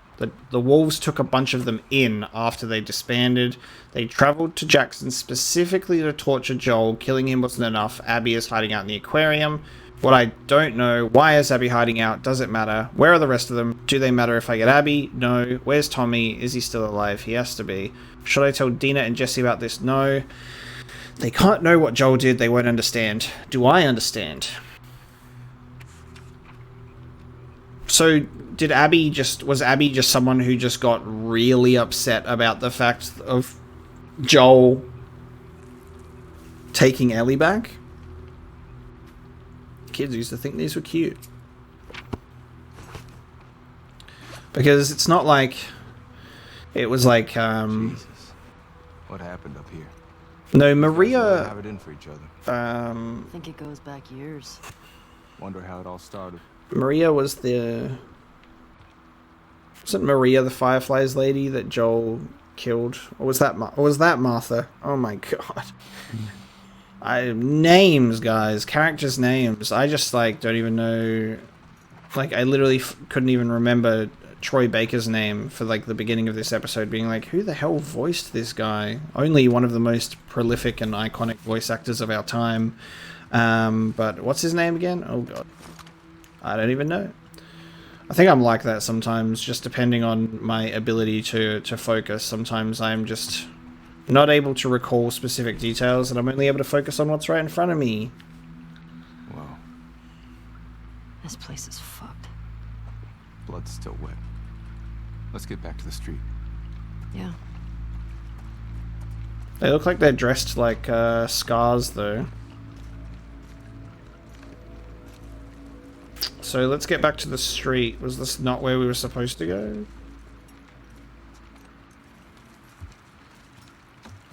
The wolves took a bunch of them in after they disbanded. They traveled to Jackson specifically to torture Joel. Killing him wasn't enough. Abby is hiding out in the aquarium. What I don't know, why is Abby hiding out? Does it matter? Where are the rest of them? Do they matter if I get Abby? No. Where's Tommy? Is he still alive? He has to be. Should I tell Dina and Jesse about this? No. They can't know what Joel did. They won't understand. Do I understand? So, was Abby just someone who just got really upset about the fact of Joel taking Ellie back? Kids used to think these were cute. Because it's not like It was like, Jesus. What happened up here? no, You guys really Maria, have it in for each other. I think it goes back years. Wonder how it all started. Maria was the... Wasn't Maria the Fireflies lady that Joel killed? Or was that Martha? Oh my god. Names, guys. Characters' names. I just, like, don't even know... Like, I literally couldn't even remember Troy Baker's name for, like, the beginning of this episode, being like, who the hell voiced this guy? Only one of the most prolific and iconic voice actors of our time. But what's his name again? Oh god. I don't even know. I think I'm like that sometimes, just depending on my ability to focus. Sometimes I'm just not able to recall specific details, and I'm only able to focus on what's right in front of me. Wow. This place is fucked. Blood's still wet. Let's get back to the street. Yeah. They look like they're dressed like scars, though. So let's get back to the street. Was this not where we were supposed to go?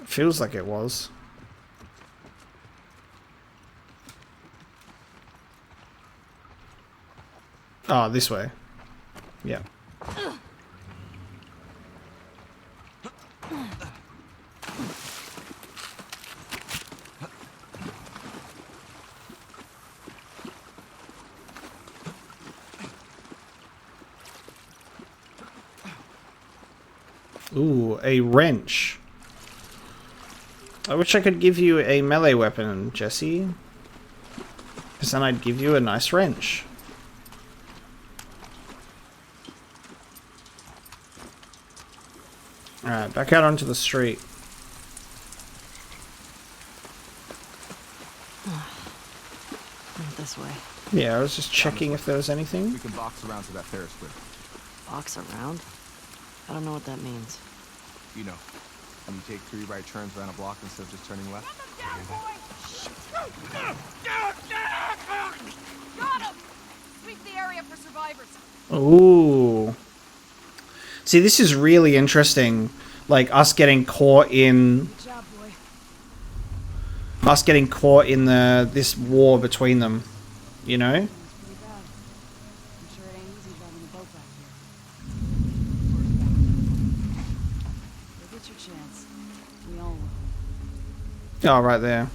It feels like it was. Oh, this way. Yeah. Ooh, a wrench. I wish I could give you a melee weapon, Jesse. Because then I'd give you a nice wrench. Alright, back out onto the street. Not this way. Yeah, I was just checking if there was anything. We can box around to that Ferris wheel. Box around? I don't know what that means. You know, when you take 3 right turns around a block instead of just turning left. Got him! Sweep the area for survivors. Ooh. See, this is really interesting. Like, us getting caught in... Good job, boy. Us getting caught in this war between them. You know? Pretty bad. I'm sure it ain't easy driving a boat back here. You'll get your chance. We all will. Oh, right there.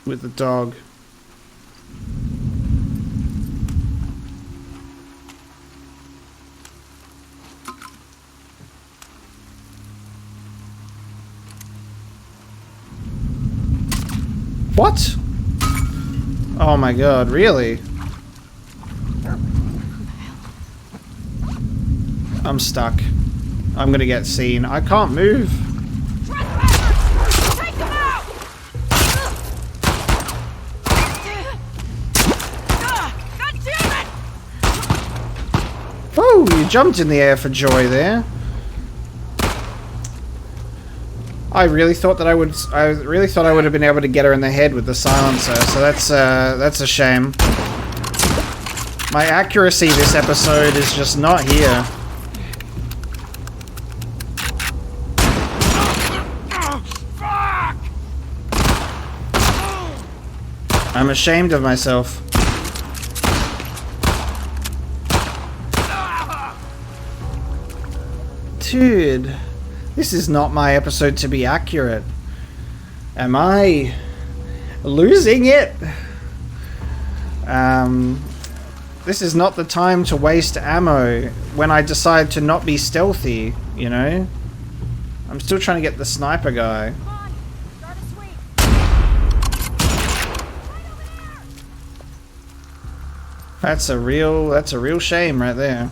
With the dog. What? Oh my god, really? I'm stuck. I'm gonna get seen. I can't move. Take them out! God damn it! Oh, you jumped in the air for joy there. I really thought I would have been able to get her in the head with the silencer, so that's a shame. My accuracy this episode is just not here. I'm ashamed of myself. Dude, this is not my episode to be accurate. Am I losing it? This is not the time to waste ammo when I decide to not be stealthy, you know? I'm still trying to get the sniper guy. Come on, start a sweep. That's a real shame right there.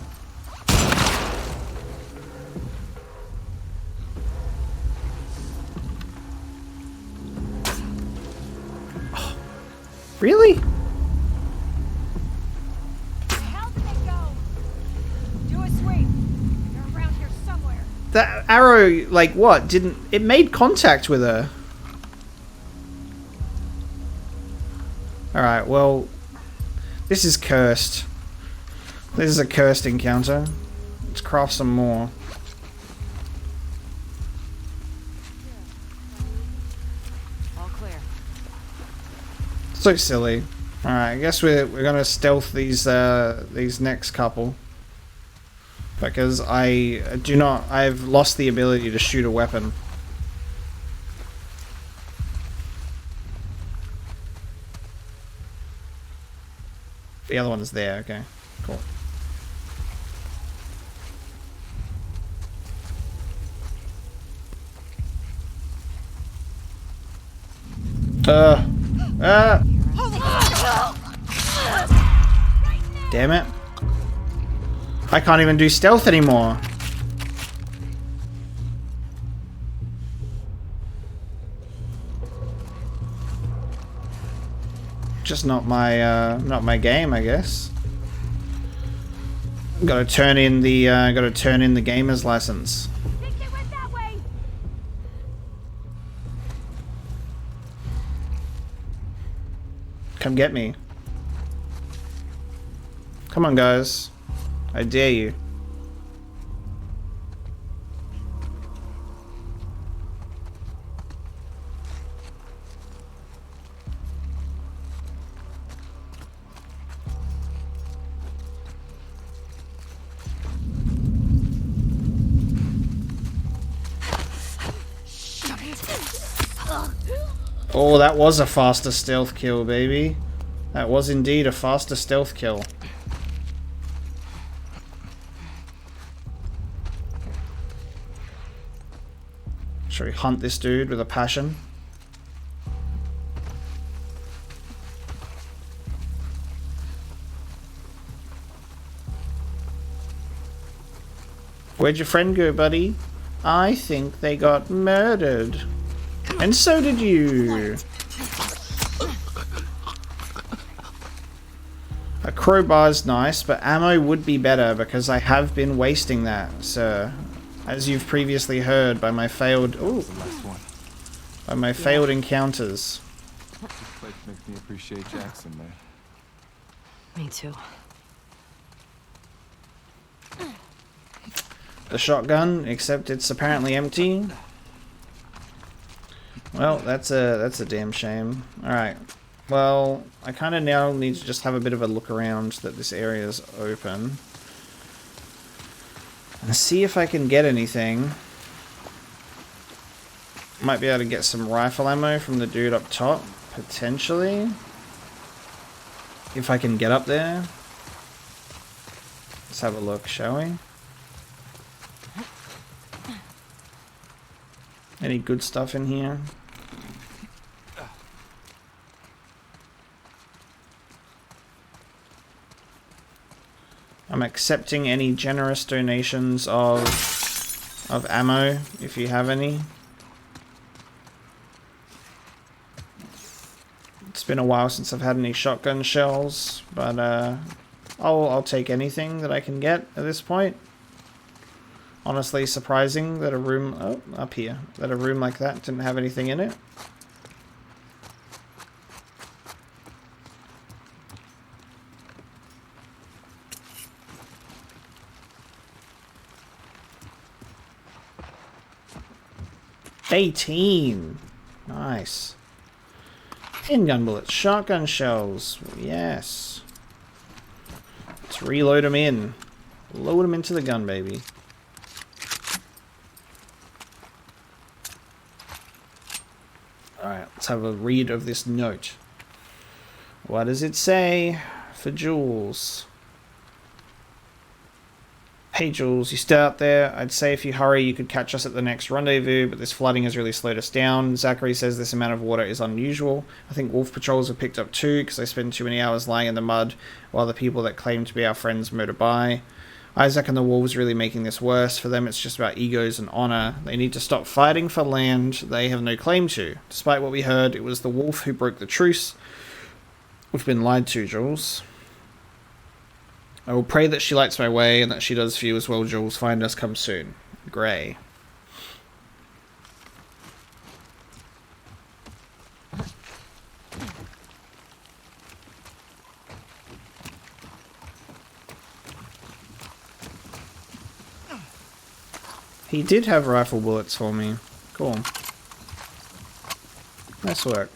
Really? Where the hell did they go? Do a sweep. You're around here somewhere. That arrow, like what? It made contact with her. Alright, well, this is cursed. This is a cursed encounter. It's craft some more. All clear. So silly. Alright, I guess we're gonna stealth these next couple. Because I've lost the ability to shoot a weapon. The other one's there, okay. Cool. Damn it. I can't even do stealth anymore. Just not my game, I guess. Gotta turn in the gamer's license. Come get me. Come on, guys. I dare you. Oh, that was a faster stealth kill, baby. That was indeed a faster stealth kill. Shall we hunt this dude with a passion? Where'd your friend go, buddy? I think they got murdered. And so did you. A crowbar's nice, but ammo would be better because I have been wasting that, sir. As you've previously heard by my failed failed encounters. This place makes me appreciate Jackson, man. Me too. The shotgun, except it's apparently empty. Well, that's a damn shame. Alright. Well, I kind of now need to just have a bit of a look around that this area is open. And see if I can get anything. Might be able to get some rifle ammo from the dude up top, potentially. If I can get up there. Let's have a look, shall we? Any good stuff in here? I'm accepting any generous donations of ammo, if you have any. It's been a while since I've had any shotgun shells, but I'll take anything that I can get at this point. Honestly, surprising that a room up here, that a room like that didn't have anything in it. $18. Nice. Handgun bullets, shotgun shells. Yes. Let's reload them in. Load them into the gun, baby. Alright, let's have a read of this note. What does it say? For Jules. Hey Jules, you stay out there. I'd say if you hurry you could catch us at the next rendezvous, but this flooding has really slowed us down. Zachary says this amount of water is unusual. I think wolf patrols have picked up too, because they spend too many hours lying in the mud while the people that claim to be our friends motor by. Isaac and the wolves really making this worse. For them it's just about egos and honor. They need to stop fighting for land they have no claim to. Despite what we heard, it was the wolf who broke the truce. We've been lied to, Jules. I will pray that she lights my way and that she does for you as well, Jules. Find us, come soon. Gray. He did have rifle bullets for me. Cool. Nice work.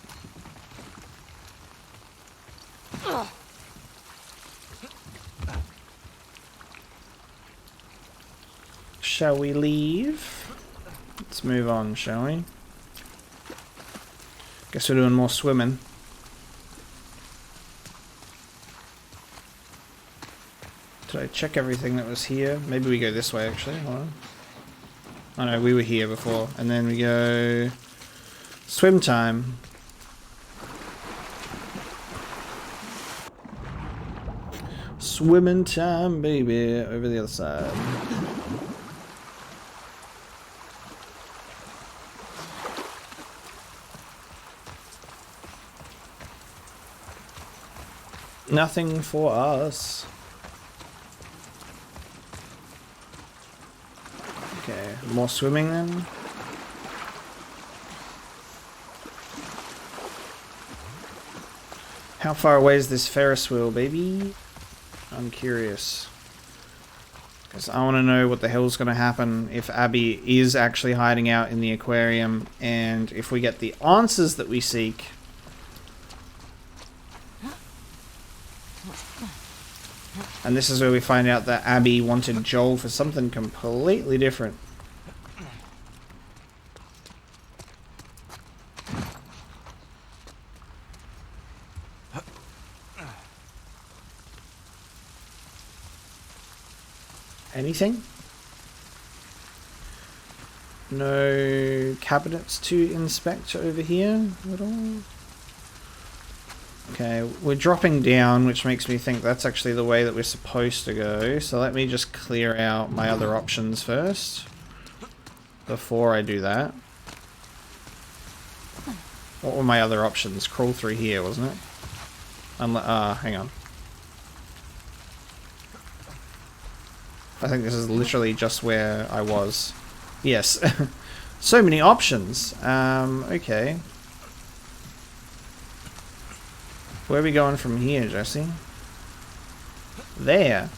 Shall we leave? Let's move on, shall we? Guess we're doing more swimming. Did I check everything that was here? Maybe we go this way, actually. Hold on. Oh no, we were here before. And then we go... swim time. Swimming time, baby. Over the other side. Nothing for us. Okay, more swimming then. How far away is this Ferris wheel, baby? I'm curious. Because I want to know what the hell's going to happen if Abby is actually hiding out in the aquarium, and if we get the answers that we seek. And this is where we find out that Abby wanted Joel for something completely different. Anything? No cabinets to inspect over here at all? Okay, we're dropping down, which makes me think that's actually the way that we're supposed to go. So let me just clear out my other options first, before I do that. What were my other options? Crawl through here, wasn't it? Hang on. I think this is literally just where I was. Yes. So many options. Okay. Where are we going from here, Jesse? There.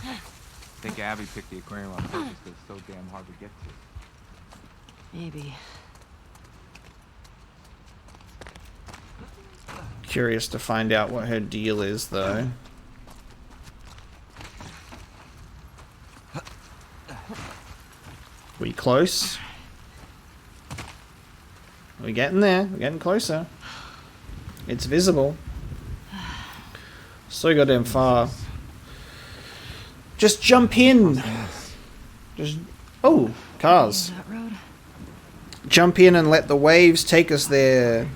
I think Abby picked the aquarium on purpose because it's so damn hard to get to. Maybe. Curious to find out what her deal is, though. We close? We're getting there. We're getting closer. It's visible. So goddamn far. Just jump in. Just... oh, cars. That road? Jump in and let the waves take us there.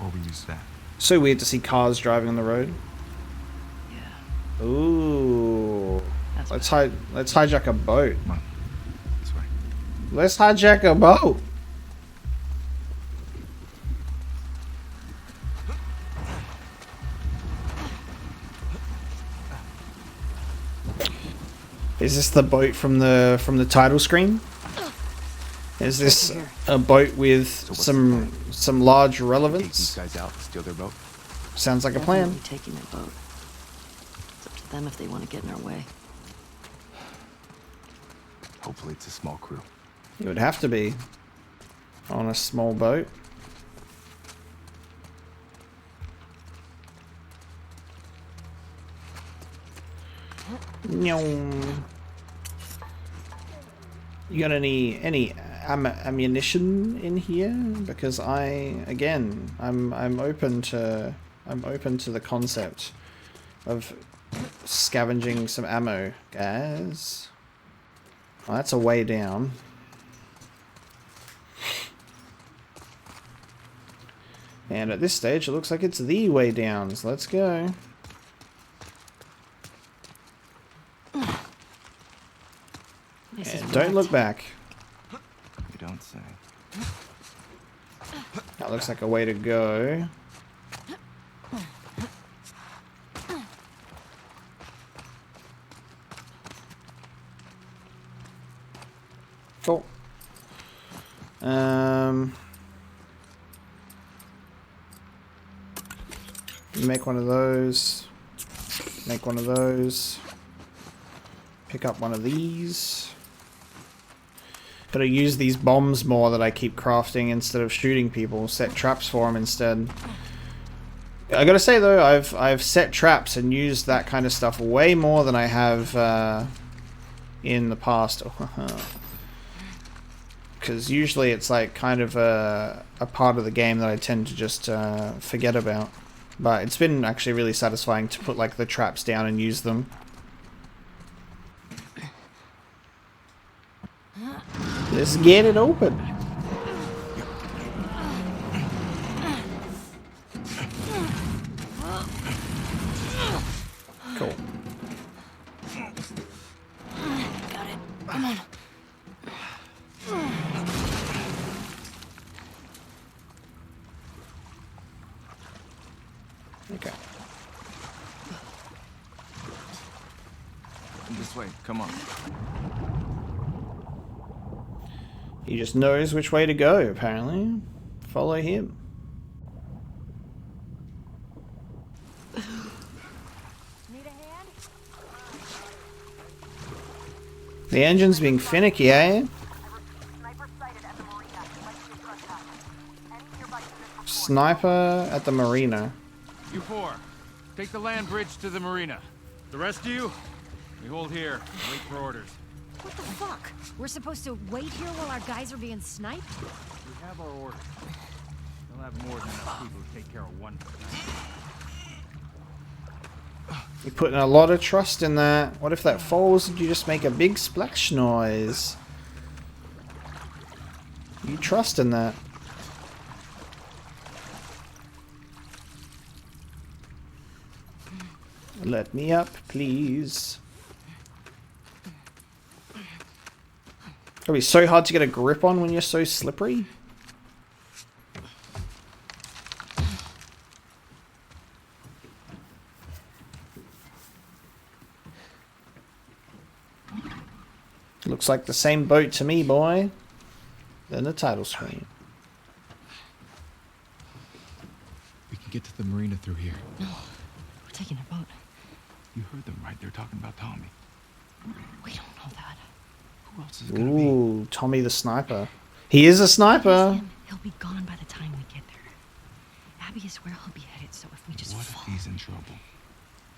Or we use that. So weird to see cars driving on the road. Yeah. Ooh. That's Let's hijack a boat. Come on. This way. Let's hijack a boat. Is this the boat from the title screen? Is this a boat with some large Take these relevance? guys out, steal their boat. Sounds like a plan. Definitely taking their boat. It's up to them if they want to get in our way. Hopefully it's a small crew. It would have to be on a small boat. Nyong. You got any ammunition in here? Because I'm open to the concept of scavenging some ammo, guys. Oh, that's a way down. And at this stage, it looks like it's the way down. So let's go. And don't look back. You don't say. That looks like a way to go. Cool. Make one of those. Make one of those. Pick up one of these. Gotta use these bombs more that I keep crafting instead of shooting people. Set traps for them instead. I gotta say though, I've set traps and used that kind of stuff way more than I have in the past. Because usually it's like kind of a part of the game that I tend to just forget about. But it's been actually really satisfying to put like the traps down and use them. Let's get it open. Cool. Got it. Come on. Okay. This way, come on. He just knows which way to go, apparently. Follow him. Need a hand? The engine's being finicky, eh? Sniper at the marina. You four, take the land bridge to the marina. The rest of you, we hold here and wait for orders. What the fuck? We're supposed to wait here while our guys are being sniped? We have our orders. They'll have more than enough people to take care of one tonight. You're putting a lot of trust in that. What if that falls and you just make a big splash noise? You trust in that. Let me up, please. It'll be so hard to get a grip on when you're so slippery. Looks like the same boat to me, boy. Then the title screen. We can get to the marina through here. No, we're taking a boat. You heard them, right? They're talking about Tommy. We don't know that. Who else is it gonna be? Ooh, Tommy the sniper. He is a sniper. He'll be gone by the time we get there. Abby is where he'll be headed, so if we just What fall, if he's in trouble?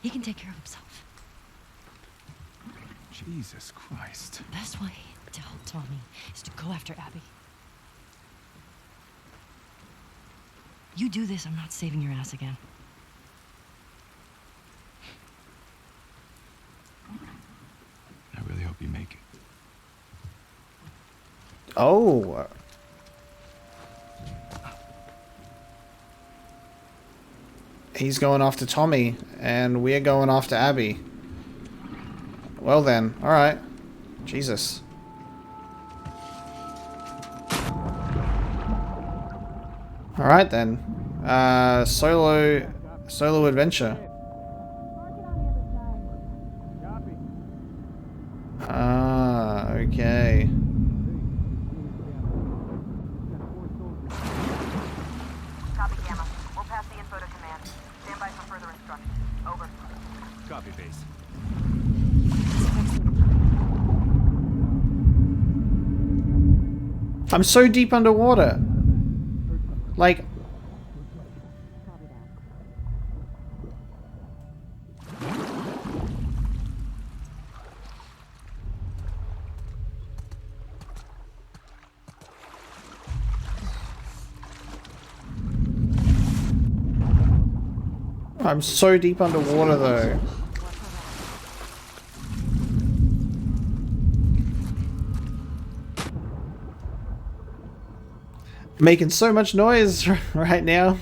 he can take care of himself. Jesus Christ. The best way to help Tommy is to go after Abby. You do this, I'm not saving your ass again. I really hope you make it. Oh. He's going after Tommy, and we're going after Abby. Well then, alright. Jesus. Alright then. Solo adventure. Ah, okay. Copy, Gamma. We'll pass the info to command. Stand by for further instructions. Over. Copy, base. I'm so deep underwater. Like... I'm so deep underwater though. Making so much noise right now.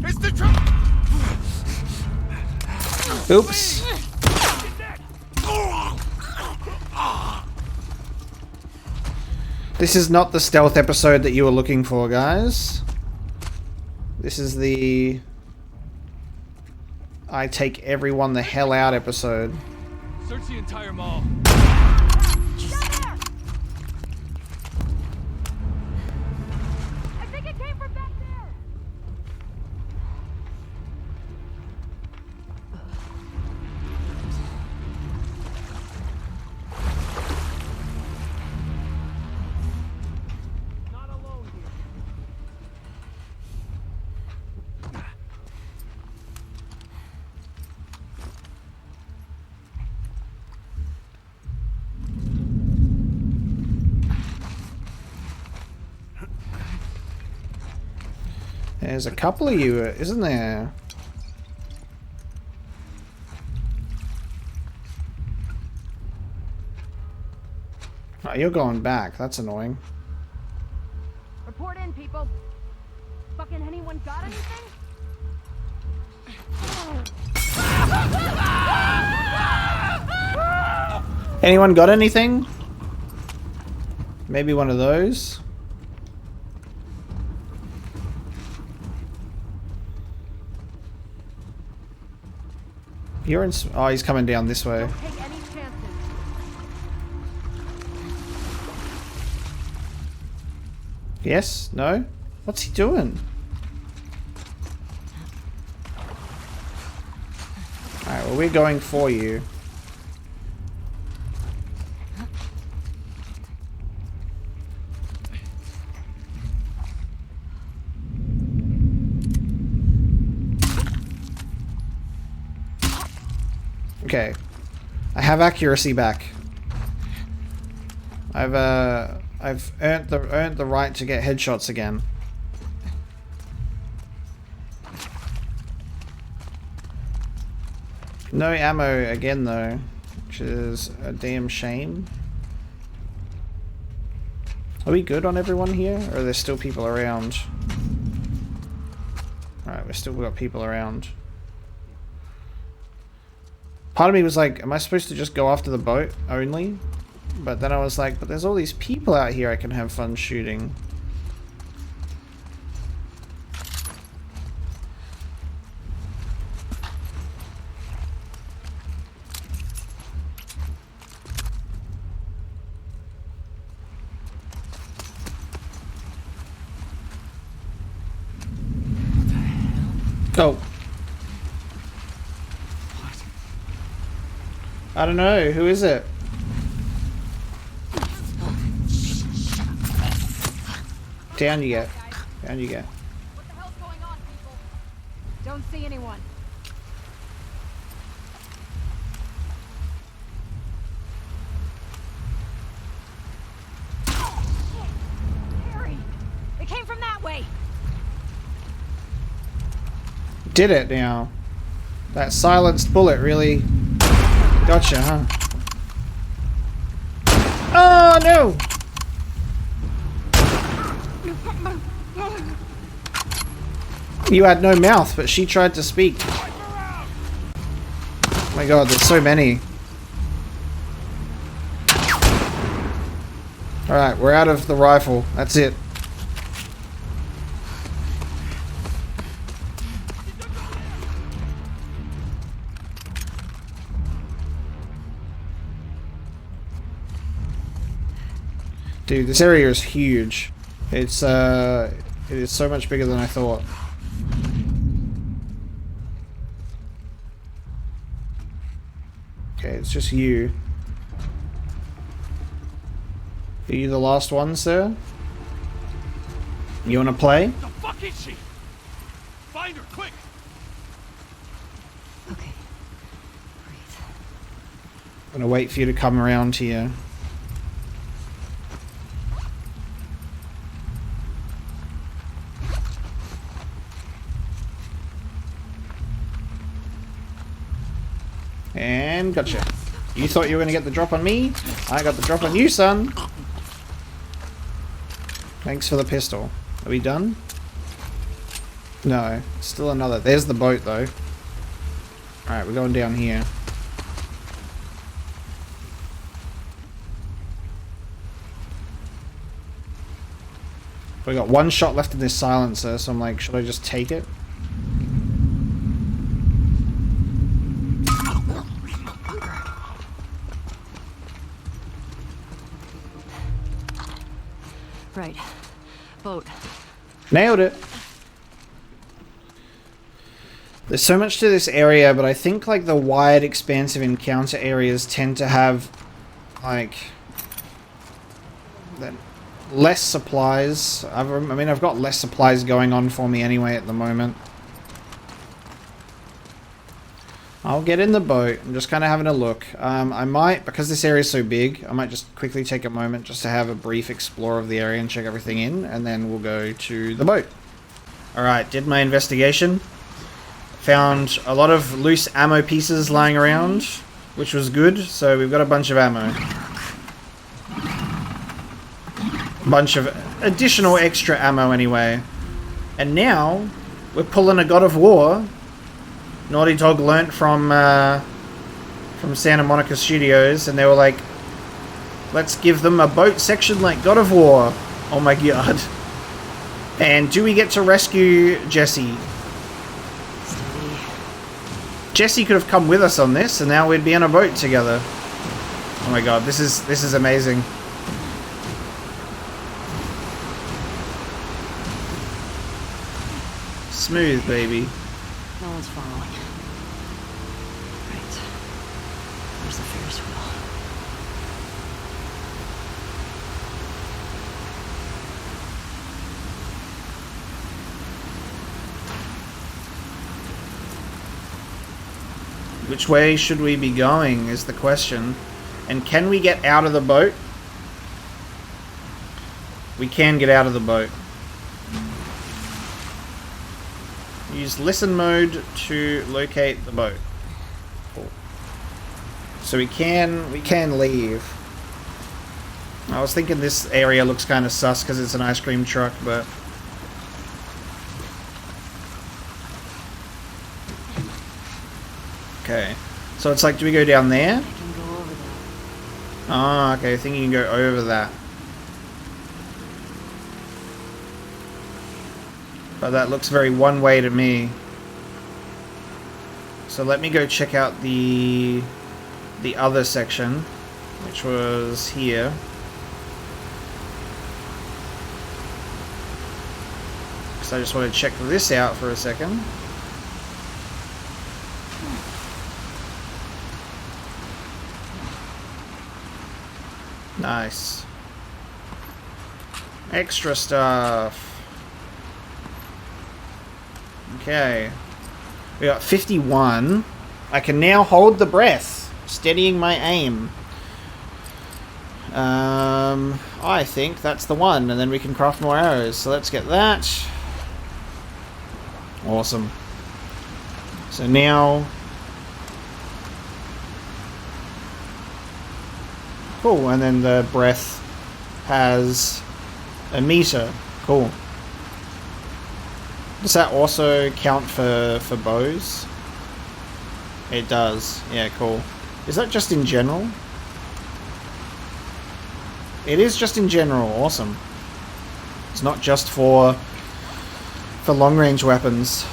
It's the truck! Oops. This is not the stealth episode that you were looking for, guys. This is the I take everyone the hell out episode. Search the entire mall. I think it came from back there! Not alone here. There's a couple of you, isn't there? Oh, you're going back. That's annoying. Report in, people. Fucking anyone got anything? Anyone got anything? Maybe one of those? You're in. Oh, he's coming down this way. Don't take any chances. Yes? No? What's he doing? Alright, well, we're going for you. Okay. I have accuracy back. I've earned the right to get headshots again. No ammo again though, which is a damn shame. Are we good on everyone here, or are there still people around? Alright, we've still got people around. Part of me was like, am I supposed to just go after the boat only? But then I was like, but there's all these people out here I can have fun shooting. Go. I don't know. Who is it? Down you get. Down you get. What the hell's going on, people? Don't see anyone. Harry! It came from that way! Did it now. That silenced bullet really gotcha, huh? Oh no! You had no mouth, but she tried to speak. Oh my god, there's so many. Alright, we're out of the rifle. That's it. Dude, this area is huge. It is so much bigger than I thought. Okay, it's just you. Are you the last one, sir? You wanna play? The fuck is she? Find her, quick! Okay. Breathe. I'm gonna wait for you to come around here. And gotcha. You thought you were gonna get the drop on me? I got the drop on you, son. Thanks for the pistol. Are we done? No. Still another. There's the boat, though. Alright, we're going down here. We got one shot left in this silencer, so I'm like, should I just take it? Right. Boat. Nailed it. There's so much to this area, but I think like the wide, expansive encounter areas tend to have like less supplies. I mean, I've got less supplies going on for me anyway at the moment. I'll get in the boat. I'm just kind of having a look. I might, because this area is so big, I might just quickly take a moment just to have a brief explore of the area and check everything in, and then we'll go to the boat. Alright, did my investigation. Found a lot of loose ammo pieces lying around, which was good, so we've got a bunch of ammo. Bunch of additional extra ammo anyway. And now, we're pulling a God of War. Naughty Dog learnt from Santa Monica Studios, and they were like, let's give them a boat section like God of War. Oh my god. And do we get to rescue Jesse? Jesse could have come with us on this, and now we'd be on a boat together. Oh my god, this is amazing. Smooth, baby. No one's following. Right. Where's the Ferris wheel? Which way should we be going is the question. And can we get out of the boat? We can get out of the boat. Use listen mode to locate the boat. Cool. So we can leave. I was thinking this area looks kind of sus because it's an ice cream truck, but okay. So it's like, do we go down there? I can go over that. Ah, okay. I think you can go over that. But that looks very one way to me. So let me go check out the other section, which was here. So I just want to check this out for a second. Nice. Extra stuff. Okay. We got 51. I can now hold the breath, steadying my aim. I think that's the one, and then we can craft more arrows. So let's get that. Awesome. So now... Cool, and then the breath has a meter. Cool. Does that also count for bows? It does. Yeah, cool. Is that just in general? It is just in general. Awesome. It's not just for long-range weapons.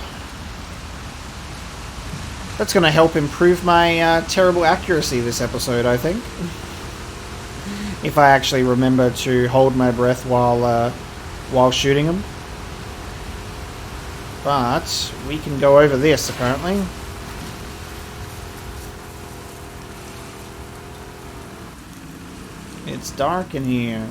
That's going to help improve my terrible accuracy this episode, I think. If I actually remember to hold my breath while shooting them. But we can go over this, apparently. It's dark in here.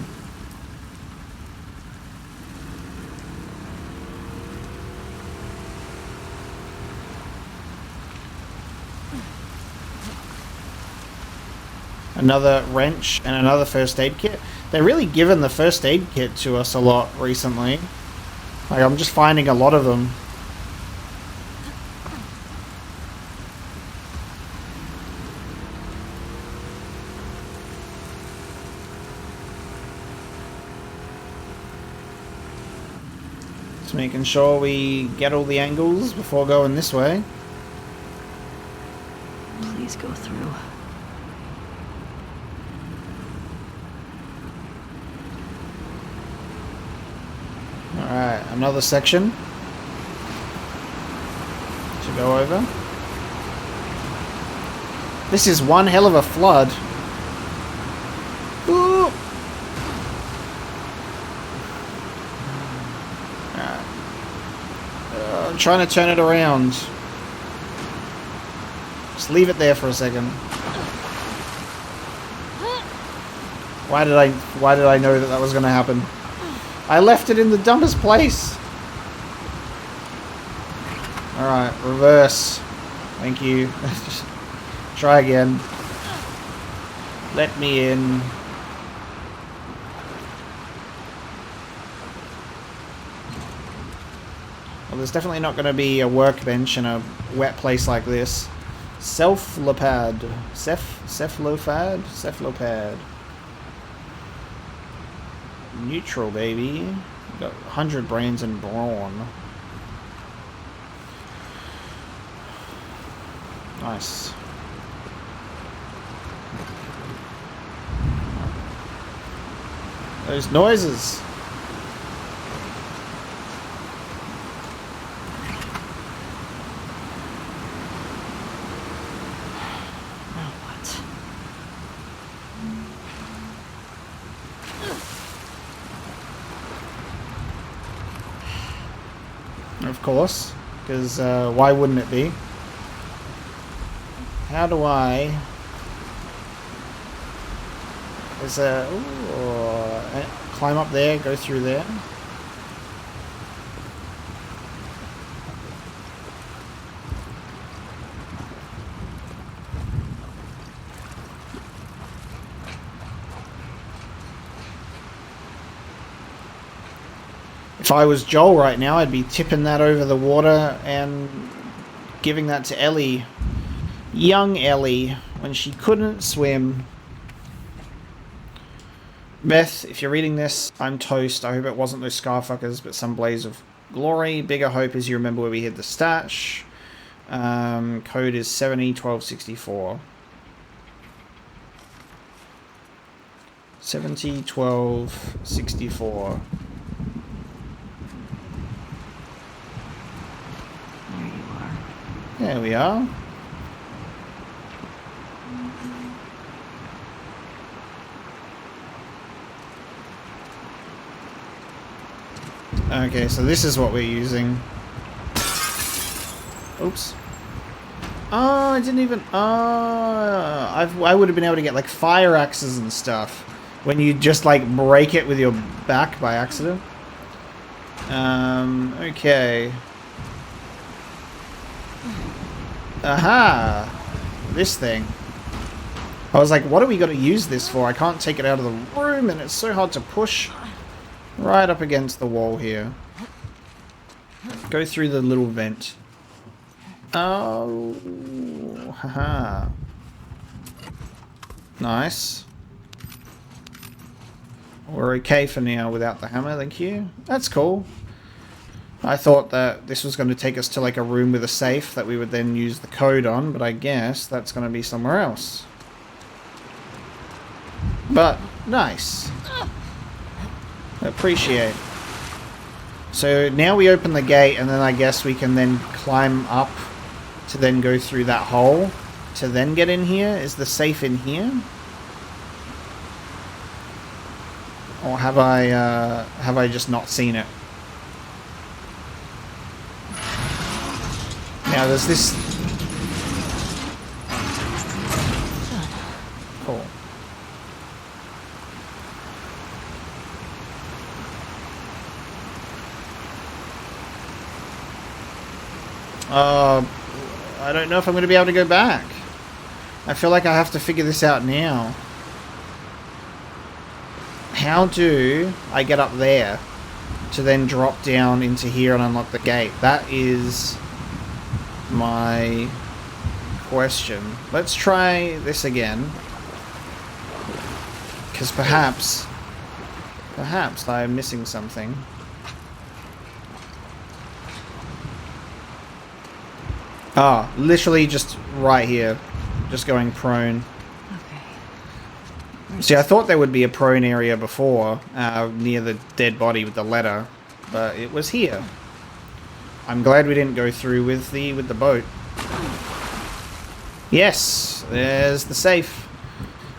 Another wrench and another first aid kit. They're really giving the first aid kit to us a lot recently. Like, I'm just finding a lot of them. Just making sure we get all the angles before going this way. Please go through. Alright, another section to go over. This is one hell of a flood. Ooh. I'm trying to turn it around. Just leave it there for a second. Why did I know that that was going to happen? I left it in the dumbest place. Alright, reverse. Thank you. Just try again. Let me in. Well, there's definitely not going to be a workbench in a wet place like this. Cephalopad. Cephalopad. Neutral, baby. Got 100 brains and brawn. Nice. Those noises. Of course, because why wouldn't it be? How do I... There's a... Ooh, climb up there, go through there. If I was Joel right now, I'd be tipping that over the water and giving that to Ellie. Young Ellie, when she couldn't swim. Beth, if you're reading this, I'm toast. I hope it wasn't those Scarfuckers, but some blaze of glory. Bigger hope is you remember where we hid the stash. Code is 701264. 701264. There we are. Okay, so this is what we're using. Oops. Oh, I didn't even... I would have been able to get like fire axes and stuff when you just like break it with your back by accident. Okay. Aha! This thing. I was like, what are we going to use this for? I can't take it out of the room, and it's so hard to push right up against the wall here. Go through the little vent. Oh, haha. Nice. We're okay for now without the hammer, thank you. That's cool. I thought that this was going to take us to like a room with a safe that we would then use the code on, but I guess that's going to be somewhere else. But, nice. Appreciate. So now we open the gate, and then I guess we can then climb up to then go through that hole to then get in here. Is the safe in here? Or have I just not seen it? Now there's this... Cool. I don't know if I'm going to be able to go back. I feel like I have to figure this out now. How do I get up there to then drop down into here and unlock the gate? That is my question. Let's try this again. Because perhaps I'm missing something. Ah, literally just right here. Just going prone. Okay. See, I thought there would be a prone area before, near the dead body with the letter, but it was here. I'm glad we didn't go through with the boat. Yes, there's the safe.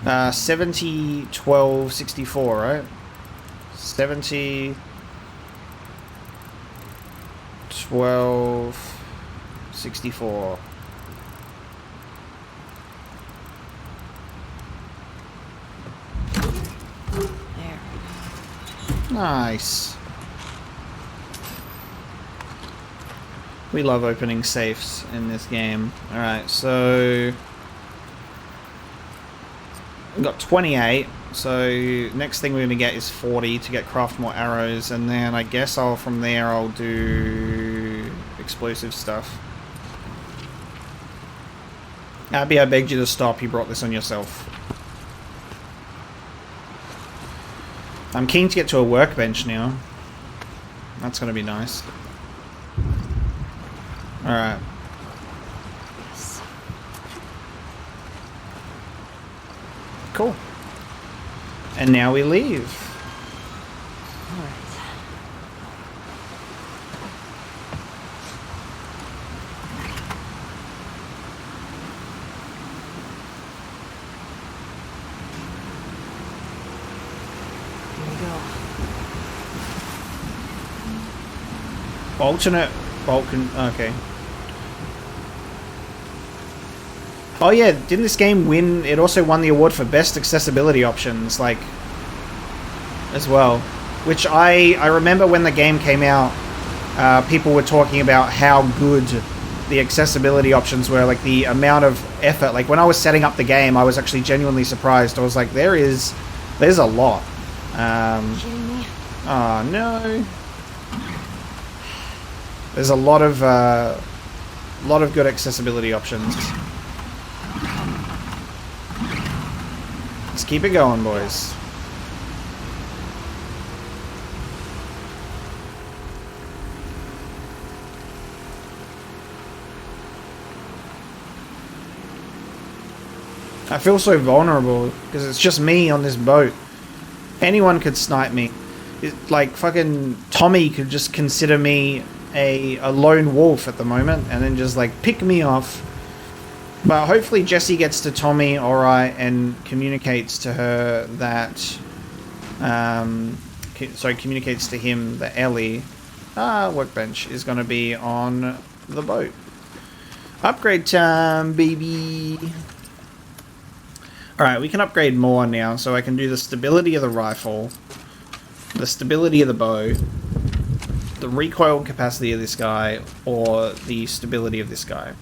701264, right? 70 1264. There. Nice. We love opening safes in this game. Alright, so we've got 28. So next thing we're going to get is 40 to get craft more arrows, and then I guess from there I'll do explosive stuff. Abby, I begged you to stop. You brought this on yourself. I'm keen to get to a workbench now. That's going to be nice. Alright. Yes. Cool. And now we leave. All right. Here we go. Alternate Vulcan. Okay. Oh yeah, didn't this game win? It also won the award for best accessibility options, like, as well. Which I remember when the game came out, people were talking about how good the accessibility options were, like the amount of effort. Like when I was setting up the game, I was actually genuinely surprised. I was like, there's a lot. Kidding me? Oh no. There's a lot of good accessibility options. Let's keep it going, boys. I feel so vulnerable because it's just me on this boat. Anyone could snipe me. Like fucking Tommy could just consider me a lone wolf at the moment and then just like pick me off. But hopefully Jesse gets to Tommy alright and communicates to her that communicates to him that Ellie workbench is going to be on the boat. Upgrade time, baby. Alright, we can upgrade more now, so I can do the stability of the rifle, the stability of the bow, the recoil capacity of this guy, or the stability of this guy.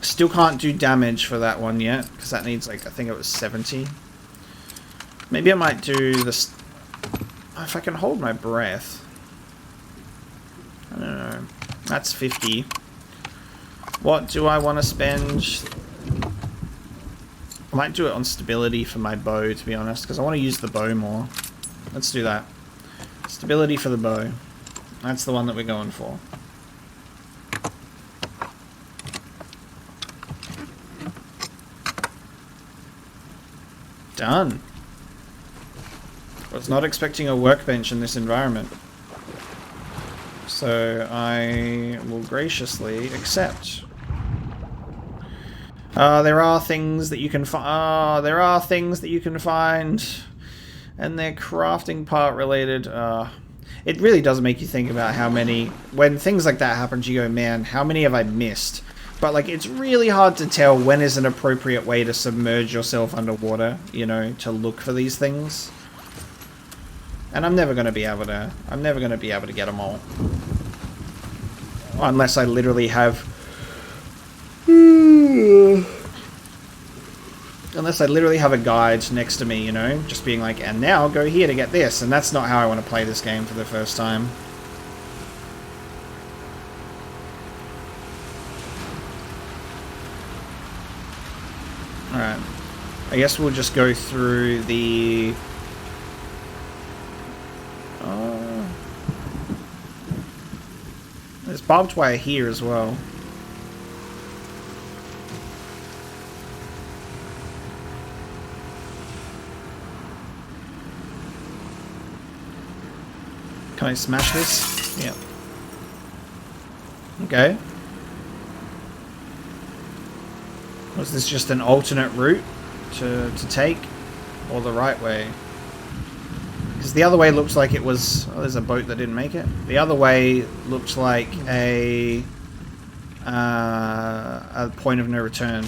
Still can't do damage for that one yet, because that needs, like, I think it was 70. Maybe I might do this if I can hold my breath. I don't know. That's 50. What do I want to spend? I might do it on stability for my bow, to be honest, because I want to use the bow more. Let's do that. Stability for the bow. That's the one that we're going for. Done. I was not expecting a workbench in this environment. So I will graciously accept. There are things that you can find. There are things that you can find, and they're crafting part related. It really does make you think about how many. When things like that happen, you go, man, how many have I missed? But like, it's really hard to tell when is an appropriate way to submerge yourself underwater. You know, to look for these things. And I'm never going to be able to. I'm never going to be able to get them all, unless I literally have. Unless I literally have a guide next to me, you know, just being like, and now go here to get this, and that's not how I want to play this game for the first time. Alright. I guess we'll just go through the... There's barbed wire here as well. Can I smash this? Yeah. Okay. Was this just an alternate route? to take, or the right way? Because the other way looks like it was... Oh, there's a boat that didn't make it. The other way looks like a point of no return.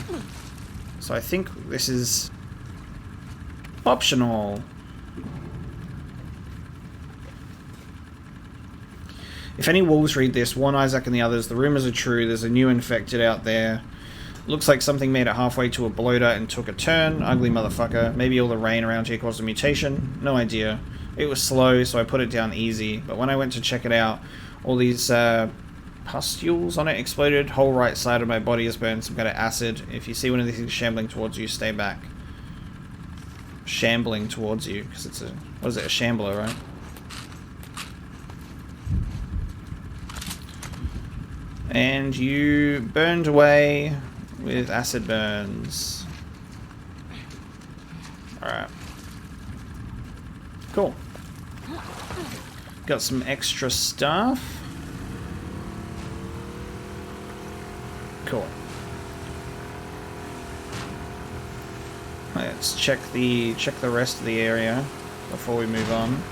So I think this is optional. If any wolves read this, warn Isaac and the others. The rumors are true. There's a new infected out there. Looks like something made it halfway to a bloater and took a turn. Ugly motherfucker. Maybe all the rain around here caused a mutation. No idea. It was slow, so I put it down easy. But when I went to check it out, all these pustules on it exploded. Whole right side of my body has burned some kind of acid. If you see one of these things shambling towards you, stay back. Shambling towards you, because it's a... What is it? A shambler, right? And you burned away with acid burns. Alright. Cool. Got some extra stuff. Cool. Let's check the rest of the area before we move on.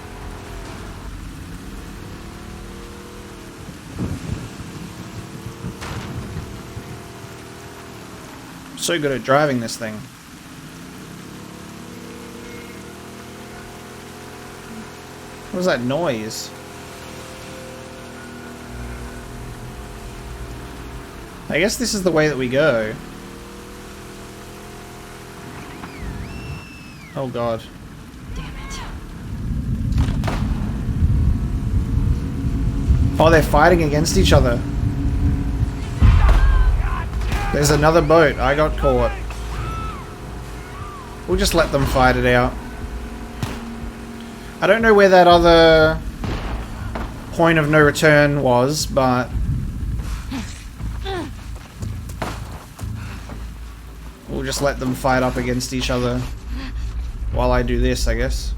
So good at driving this thing. What was that noise? I guess this is the way that we go. Oh god. Damn it. Oh, they're fighting against each other. There's another boat. I got caught. We'll just let them fight it out. I don't know where that other point of no return was, but... We'll just let them fight up against each other while I do this, I guess.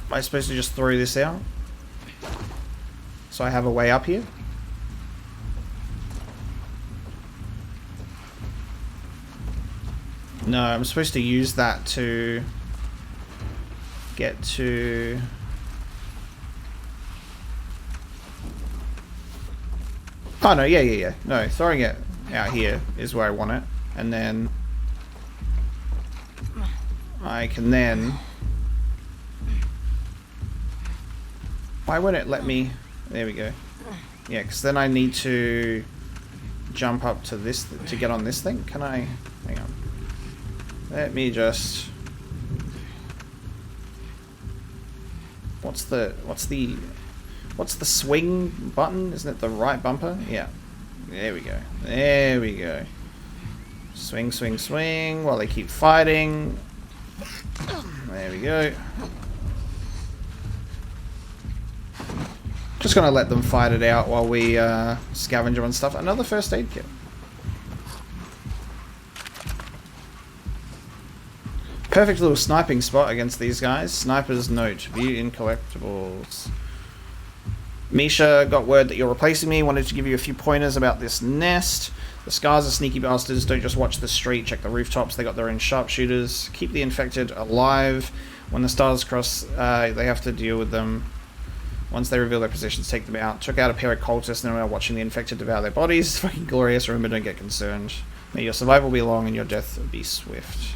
Am I supposed to just throw this out? So I have a way up here? No, I'm supposed to use that to get to... Oh no, yeah. No, throwing it out here is where I want it. And then... I can then... Why won't it let me... There we go. Yeah, because then I need to jump up to this to get on this thing. Can I... Hang on. Let me just... What's the swing button? Isn't it the right bumper? Yeah. There we go. There we go. Swing, swing, swing while they keep fighting. There we go. Just gonna let them fight it out while we scavenge on stuff. Another first aid kit. Perfect little sniping spot against these guys. Sniper's note. View in collectibles. Misha got word that you're replacing me. Wanted to give you a few pointers about this nest. The Scars are sneaky bastards. Don't just watch the street. Check the rooftops. They got their own sharpshooters. Keep the infected alive. When the stars cross, they have to deal with them. Once they reveal their positions, take them out. Took out a pair of cultists and are watching the infected devour their bodies. It's fucking glorious. Remember, don't get concerned. May your survival be long and your death be swift.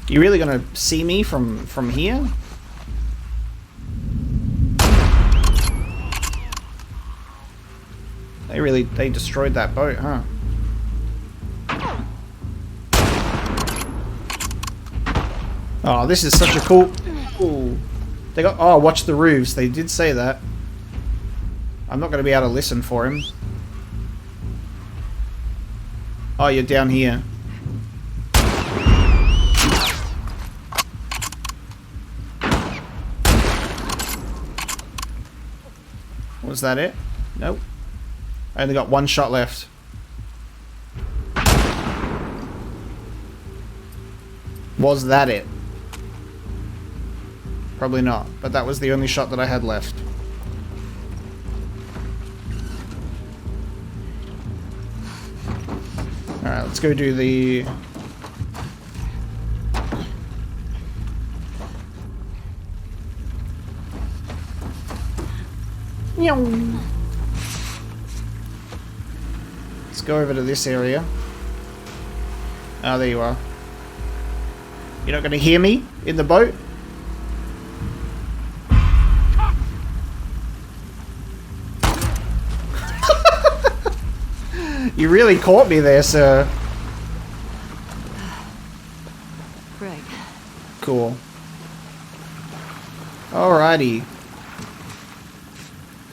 You really gonna see me from here? They destroyed that boat, huh? Oh, this is such a cool... Ooh. They got... Oh, watch the roofs. They did say that. I'm not going to be able to listen for him. Oh, you're down here. Was that it? Nope. I only got one shot left. Was that it? Probably not, but that was the only shot that I had left. Alright, let's go do the... Let's go over to this area. Oh, there you are. You're not going to hear me in the boat? You really caught me there, sir. Greg. Cool. Alrighty.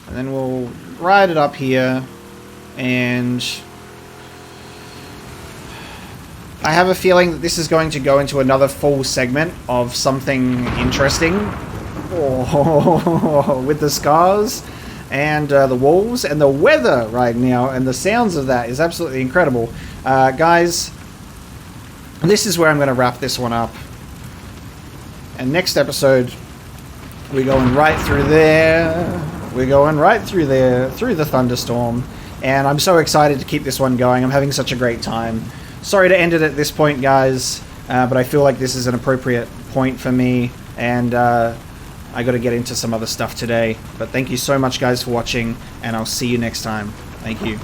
And then we'll ride it up here, and I have a feeling that this is going to go into another full segment of something interesting. Oh, with the scars and the walls and the weather right now, and the sounds of that is absolutely incredible. Guys, this is where I'm going to wrap this one up. And next episode, we're going right through there. We're going right through there, through the thunderstorm. And I'm so excited to keep this one going. I'm having such a great time. Sorry to end it at this point, guys, but I feel like this is an appropriate point for me. And I got to get into some other stuff today. But thank you so much, guys, for watching, and I'll see you next time. Thank you.